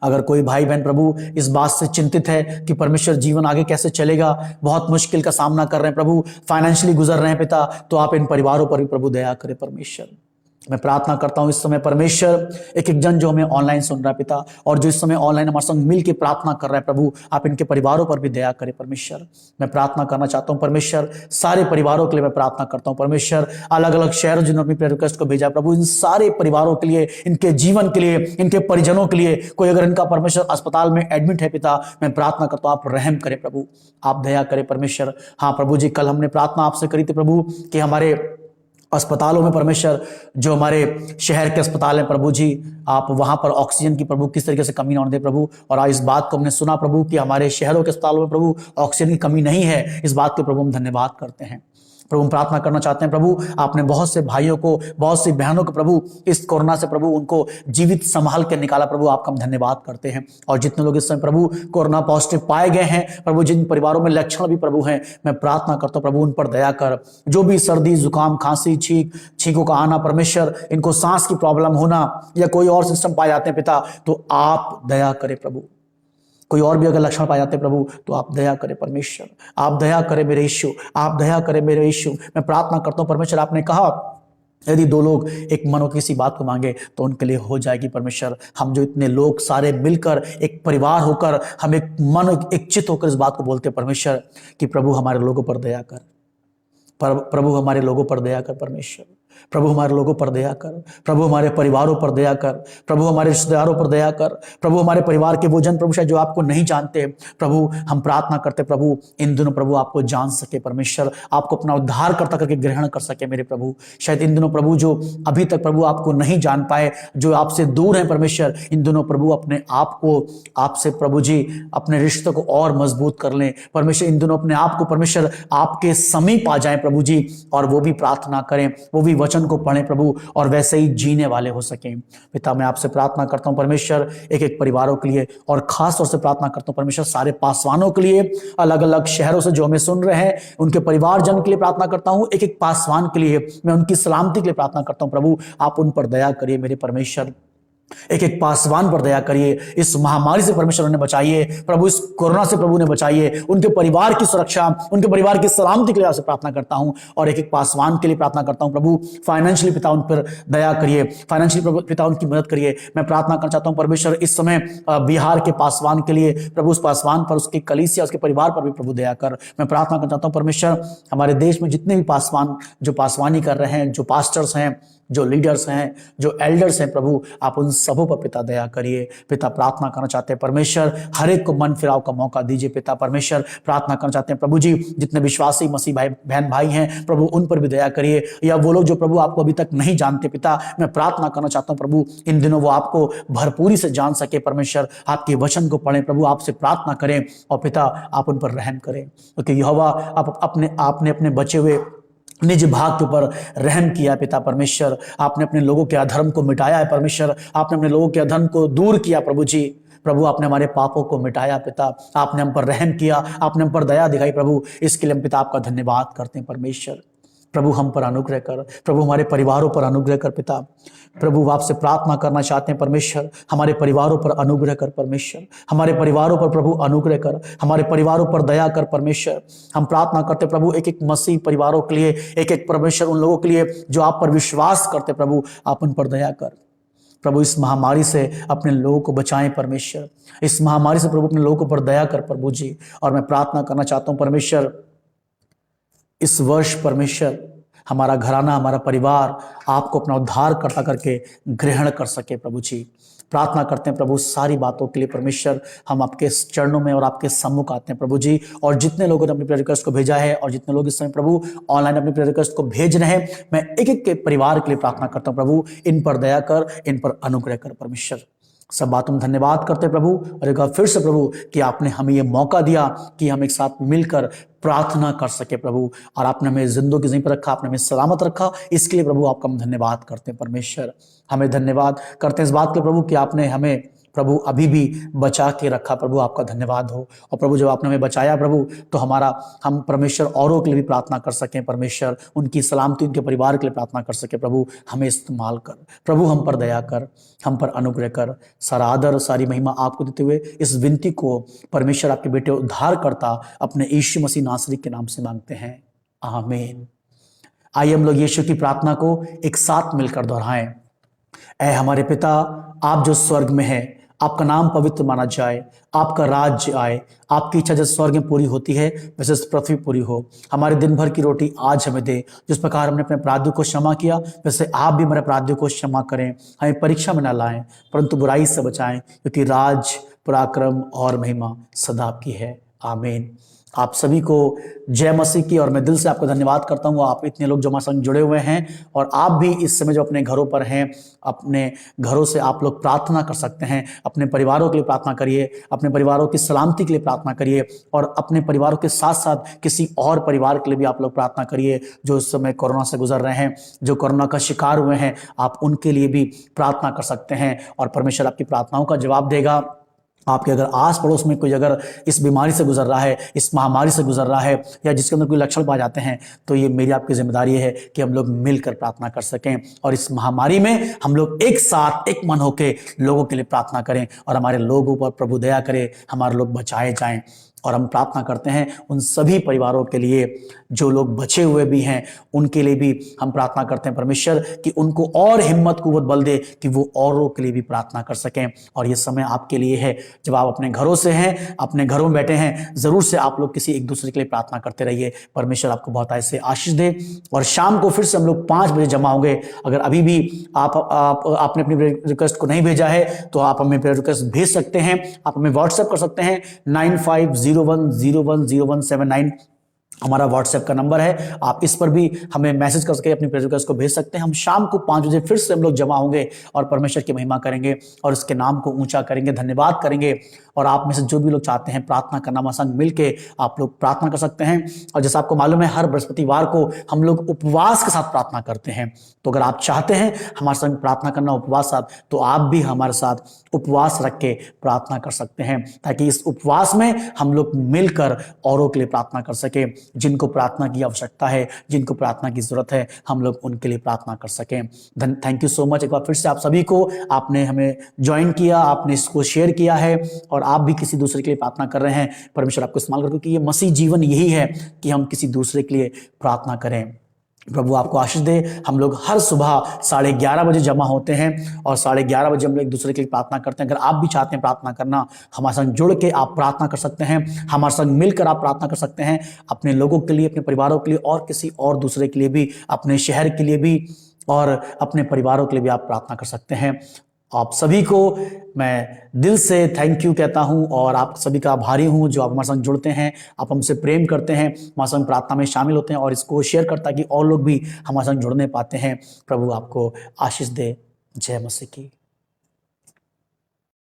अगर कोई भाई बहन प्रभु इस बात से चिंतित है कि परमेश्वर जीवन आगे कैसे चलेगा, बहुत मुश्किल का सामना कर रहे हैं प्रभु, फाइनेंशियली गुजर रहे हैं पिता, तो आप इन परिवारों पर भी प्रभु दया करें परमेश्वर। मैं प्रार्थना करता हूं इस समय परमेश्वर, एक एक जन जो हमें ऑनलाइन सुन रहा है पिता, और जो इस समय ऑनलाइन हमारे संग मिल के प्रार्थना कर रहा है प्रभु, आप इनके परिवारों पर भी दया करें परमेश्वर। मैं प्रार्थना करना चाहता हूं परमेश्वर, सारे परिवारों के लिए मैं प्रार्थना करता हूं परमेश्वर, अलग अलग शहरों जिन्होंने अपनी रिक्वेस्ट को भेजा प्रभु, इन सारे परिवारों के लिए, इनके जीवन के लिए, इनके परिजनों के लिए, कोई अगर इनका परमेश्वर अस्पताल में एडमिट है पिता, मैं प्रार्थना करता हूं आप रहम करें प्रभु, आप दया करें परमेश्वर। हाँ प्रभु जी, कल हमने प्रार्थना आपसे करी थी प्रभु कि हमारे अस्पतालों में परमेश्वर, जो हमारे शहर के अस्पताल हैं प्रभु जी, आप वहां पर ऑक्सीजन की प्रभु किस तरीके से कमी ना होने दे प्रभु। और आज इस बात को हमने सुना प्रभु कि हमारे शहरों के अस्पतालों में प्रभु ऑक्सीजन की कमी नहीं है। इस बात के प्रभु हम धन्यवाद करते हैं प्रभु। हम प्रार्थना करना चाहते हैं प्रभु, आपने बहुत से भाइयों को, बहुत सी बहनों को प्रभु इस कोरोना से प्रभु उनको जीवित संभाल के निकाला प्रभु, आपका हम धन्यवाद करते हैं। और जितने लोग इस समय प्रभु कोरोना पॉजिटिव पाए गए हैं प्रभु, जिन परिवारों में लक्षण भी प्रभु हैं, मैं प्रार्थना करता हूं प्रभु उन पर दया कर। जो भी सर्दी, जुकाम, खांसी, छींकों का आना परमेश्वर, इनको सांस की प्रॉब्लम होना या कोई और सिस्टम पाए जाते हैं पिता, तो आप दया करें प्रभु। कोई और भी अगर लक्षण पाए जाते प्रभु, तो आप दया करें परमेश्वर, आप दया करें मेरे यीशु, आप दया करें मेरे यीशु। मैं प्रार्थना करता हूं परमेश्वर, आपने कहा यदि दो लोग एक मन हो किसी बात को मांगे तो उनके लिए हो जाएगी परमेश्वर। हम जो इतने लोग सारे मिलकर एक परिवार होकर, हम एक मन, एक चित्त होकर इस बात को बोलते हैं परमेश्वर कि प्रभु हमारे लोगों पर दया कर, प्रभु हमारे लोगों पर दया कर परमेश्वर, प्रभु हमारे लोगों पर दया कर, प्रभु हमारे परिवारों पर दया कर, प्रभु हमारे रिश्तेदारों पर दया कर, प्रभु हमारे परिवार के वो जन प्रभु शायद जो आपको नहीं जानते प्रभु, हम प्रार्थना करते प्रभु इन दिनों प्रभु आपको जान सके परमेश्वर, आपको अपना उद्धार करता करके ग्रहण कर सके मेरे प्रभु। शायद इन दिनों प्रभु जो अभी तक प्रभु आपको नहीं जान पाए, जो आपसे दूर हैं परमेश्वर, इन दिनों प्रभु अपने आप को आपसे प्रभु जी अपने रिश्ते को और मजबूत कर लें परमेश्वर। इन दिनों अपने आप को परमेश्वर आपके समीप आ जाए प्रभु जी, और वो भी प्रार्थना करें, वो भी वचन को पढ़ें प्रभु, और वैसे ही जीने वाले हो सकें। पिता मैं आपसे प्रार्थना करता हूं परमेश्वर एक एक परिवारों के लिए, और खास तौर से प्रार्थना करता हूं परमेश्वर सारे पासवानों के लिए, अलग अलग शहरों से जो हमें सुन रहे हैं उनके परिवारजन के लिए प्रार्थना करता हूं। एक एक पासवान के लिए मैं उनकी सलामती के लिए प्रार्थना करता हूं प्रभु, आप उन पर दया करिए मेरे परमेश्वर। एक एक पासवान पर दया करिए, इस महामारी से परमेश्वर उन्हें बचाइए प्रभु, इस कोरोना से प्रभु ने बचाइए, उनके परिवार की सुरक्षा, उनके परिवार की सलामती के लिए आपसे प्रार्थना करता हूं। और एक एक पासवान के लिए प्रार्थना करता हूं प्रभु, फाइनेंशियली पिता उन पर दया करिए, फाइनेंशियली पिता उनकी मदद करिए। मैं प्रार्थना करना चाहता हूं परमेश्वर इस समय बिहार के पासवान के लिए प्रभु, उस पासवान पर, उसके कलीसिया, उसके परिवार पर भी प्रभु दया कर। मैं प्रार्थना करना चाहता हूं परमेश्वर हमारे देश में जितने भी पासवान जो पासवानी कर रहे हैं, जो पास्टर्स हैं, जो लीडर्स हैं, जो एल्डर्स हैं प्रभु, आप उन सबों पर पिता दया करिए। पिता प्रार्थना करना चाहते हैं परमेश्वर, हर एक को मन फिराव का मौका दीजिए पिता परमेश्वर। प्रार्थना करना चाहते हैं प्रभु जी, जितने विश्वासी मसीह भाई बहन भाई हैं प्रभु, उन पर भी दया करिए। या वो लोग जो प्रभु आपको अभी तक नहीं जानते पिता, मैं प्रार्थना करना चाहता हूं प्रभु, इन दिनों वो आपको भरपूरी से जान सके परमेश्वर। आपके वचन को पढ़ें प्रभु, आपसे प्रार्थना करें और पिता आप उन पर रहम करें, क्योंकि यहोवा आप आपने अपने बचे हुए निज भाग के ऊपर रहम किया पिता परमेश्वर। आपने अपने लोगों के अधर्म को मिटाया है परमेश्वर, आपने अपने लोगों के अधर्म को दूर किया प्रभु जी। प्रभु आपने हमारे पापों को मिटाया पिता, आपने हम पर रहम किया, आपने हम पर दया दिखाई प्रभु, इसके लिए हम पिता आपका धन्यवाद करते हैं परमेश्वर। प्रभु हम पर अनुग्रह कर, प्रभु हमारे परिवारों पर अनुग्रह कर पिता। प्रभु आपसे प्रार्थना करना चाहते हैं परमेश्वर, हमारे परिवारों पर अनुग्रह कर परमेश्वर, हमारे परिवारों पर प्रभु अनुग्रह कर, हमारे परिवारों पर दया कर परमेश्वर। हम प्रार्थना करते प्रभु एक एक मसीह परिवारों के लिए, एक एक परमेश्वर उन लोगों के लिए जो आप पर विश्वास करते प्रभु, आप उन पर दया कर प्रभु। इस महामारी से अपने लोगों को बचाएं परमेश्वर, इस महामारी से प्रभु अपने लोगों पर दया कर प्रभु जी। और मैं प्रार्थना करना चाहता हूं परमेश्वर, इस वर्ष परमेश्वर हमारा घराना, हमारा परिवार आपको अपना उद्धार करता करके ग्रहण कर सके प्रभु जी। प्रार्थना करते हैं प्रभु सारी बातों के लिए परमेश्वर, हम आपके चरणों में और आपके सम्मुख आते हैं प्रभु जी। और जितने लोगों ने अपनी प्रेयर रिक्वेस्ट को भेजा है और जितने लोग इस समय प्रभु ऑनलाइन अपनी प्रेयर रिक्वेस्ट को भेज रहे हैं, मैं एक एक के परिवार के लिए प्रार्थना करता हूं प्रभु, इन पर दया कर, इन पर अनुग्रह कर परमेश्वर। सब बातों में धन्यवाद करते प्रभु। और एक बार फिर से प्रभु कि आपने हमें ये मौका दिया कि हम एक साथ मिलकर प्रार्थना कर सके प्रभु, और आपने हमें जिंदगी ज़मीन पर रखा, आपने हमें सलामत रखा, इसके लिए प्रभु आपका हम धन्यवाद करते हैं परमेश्वर। हमें धन्यवाद करते हैं इस बात के प्रभु कि आपने हमें प्रभु अभी भी बचा के रखा प्रभु, आपका धन्यवाद हो। और प्रभु जब आपने हमें बचाया प्रभु, तो हम परमेश्वर औरों के लिए भी प्रार्थना कर सकें परमेश्वर, उनकी सलामती, उनके परिवार के लिए प्रार्थना कर सके प्रभु। हमें इस्तेमाल कर प्रभु, हम पर दया कर, हम पर अनुग्रह कर। सारा आदर सारी महिमा आपको देते हुए इस विनती को परमेश्वर आपके बेटे उद्धार करता अपने यीशु मसीह नासरी के नाम से मांगते हैं, आमीन। आइए हम लोग यीशु की प्रार्थना को एक साथ मिलकर दोहराएं। ऐ हमारे पिता, आप जो स्वर्ग में हैं, आपका नाम पवित्र माना जाए, आपका राज्य आए, आपकी इच्छा जैसे स्वर्ग में पूरी होती है वैसे पृथ्वी पूरी हो। हमारे दिन भर की रोटी आज हमें दे, जिस प्रकार हमने अपने अपराधियों को क्षमा किया वैसे आप भी हमारे अपराधियों को क्षमा करें। हमें परीक्षा में न लाएं परंतु बुराई से बचाएं, क्योंकि राज, पराक्रम और महिमा सदा आपकी है, आमीन। आप सभी को जय मसीह की। और मैं दिल से आपका धन्यवाद करता हूँ, आप इतने लोग जो हमारे संग जुड़े हुए हैं। और आप भी इस समय जो अपने घरों पर हैं, अपने घरों से आप लोग प्रार्थना कर सकते हैं। अपने परिवारों के लिए प्रार्थना करिए, अपने परिवारों की सलामती के लिए प्रार्थना करिए, और अपने परिवारों के साथ साथ किसी और परिवार के लिए भी आप लोग प्रार्थना करिए जो इस समय कोरोना से गुजर रहे हैं, जो कोरोना का शिकार हुए हैं। आप उनके लिए भी प्रार्थना कर सकते हैं और परमेश्वर आपकी प्रार्थनाओं का जवाब देगा। आपके अगर आस पड़ोस में कोई अगर इस बीमारी से गुजर रहा है, इस महामारी से गुजर रहा है, या जिसके अंदर कोई लक्षण पाए जाते हैं, तो ये मेरी आपकी जिम्मेदारी है कि हम लोग मिलकर प्रार्थना कर सकें और इस महामारी में हम लोग एक साथ एक मन होकर लोगों के लिए प्रार्थना करें और हमारे लोगों पर प्रभु दया करे, हमारे लोग बचाए जाएं। और हम प्रार्थना करते हैं उन सभी परिवारों के लिए जो लोग बचे हुए भी हैं, उनके लिए भी हम प्रार्थना करते हैं परमेश्वर कि उनको और हिम्मत कुव्वत बल दे कि वो औरों के लिए भी प्रार्थना कर सकें। और ये समय आपके लिए है, जब आप अपने घरों से हैं, अपने घरों में बैठे हैं, जरूर से आप लोग किसी एक दूसरे के लिए प्रार्थना करते रहिए। परमेश्वर आपको बहुत ऐसे आशीष दे। और शाम को फिर से हम लोग 5 बजे जमा होंगे। अगर अभी भी आपने अपनी रिक्वेस्ट को नहीं भेजा है तो आप हमें रिक्वेस्ट भेज सकते हैं। आप हमें व्हाट्सएप कर सकते हैं 9501010179 हमारा व्हाट्सएप का नंबर है। आप इस पर भी हमें मैसेज करके अपनी प्रेयर रिक्वेस्ट को भेज सकते हैं। हम शाम को 5 बजे फिर से हम लोग जमा होंगे और परमेश्वर की महिमा करेंगे और उसके नाम को ऊंचा करेंगे, धन्यवाद करेंगे। और आप में से जो भी लोग चाहते हैं प्रार्थना करना, हमारे संग मिलके आप लोग प्रार्थना कर सकते हैं। और जैसा आपको मालूम है, हर बृहस्पतिवार को हम लोग उपवास के साथ प्रार्थना करते हैं। तो अगर आप चाहते हैं हमारे संग प्रार्थना करना उपवास साथ, तो आप भी हमारे साथ उपवास रख के प्रार्थना कर सकते हैं, ताकि इस उपवास में हम लोग मिलकर औरों के लिए प्रार्थना कर सके। जिनको प्रार्थना की आवश्यकता है, जिनको प्रार्थना की जरूरत है, हम लोग उनके लिए प्रार्थना कर सकें। थैंक यू सो मच एक बार फिर से आप सभी को। आपने हमें ज्वाइन किया, आपने इसको शेयर किया है और आप भी किसी दूसरे के लिए प्रार्थना कर रहे हैं। परमेश्वर आपको इस्तेमाल कर, क्योंकि ये मसीह जीवन यही है कि हम किसी दूसरे के लिए प्रार्थना करें। प्रभु आपको आशीष दे। हम लोग हर सुबह 11:30 बजे जमा होते हैं और 11:30 बजे हम लोग एक दूसरे के लिए प्रार्थना करते हैं। अगर आप भी चाहते हैं प्रार्थना करना, हमारे संग जुड़ के आप प्रार्थना कर सकते हैं, हमारे संग मिलकर आप प्रार्थना कर सकते हैं, अपने लोगों के लिए, अपने परिवारों के लिए और किसी और दूसरे के लिए भी, अपने शहर के लिए भी और अपने परिवारों के लिए भी आप प्रार्थना कर सकते हैं। आप सभी को मैं दिल से थैंक यू कहता हूं और आप सभी का आभारी हूं जो आप हमारे संग जुड़ते हैं, आप हमसे प्रेम करते हैं, हमारे संग प्रार्थना में शामिल होते हैं और इसको शेयर करता है कि और लोग भी हमारे संग जुड़ने पाते हैं। प्रभु आपको आशीष दे। जय मसीह की।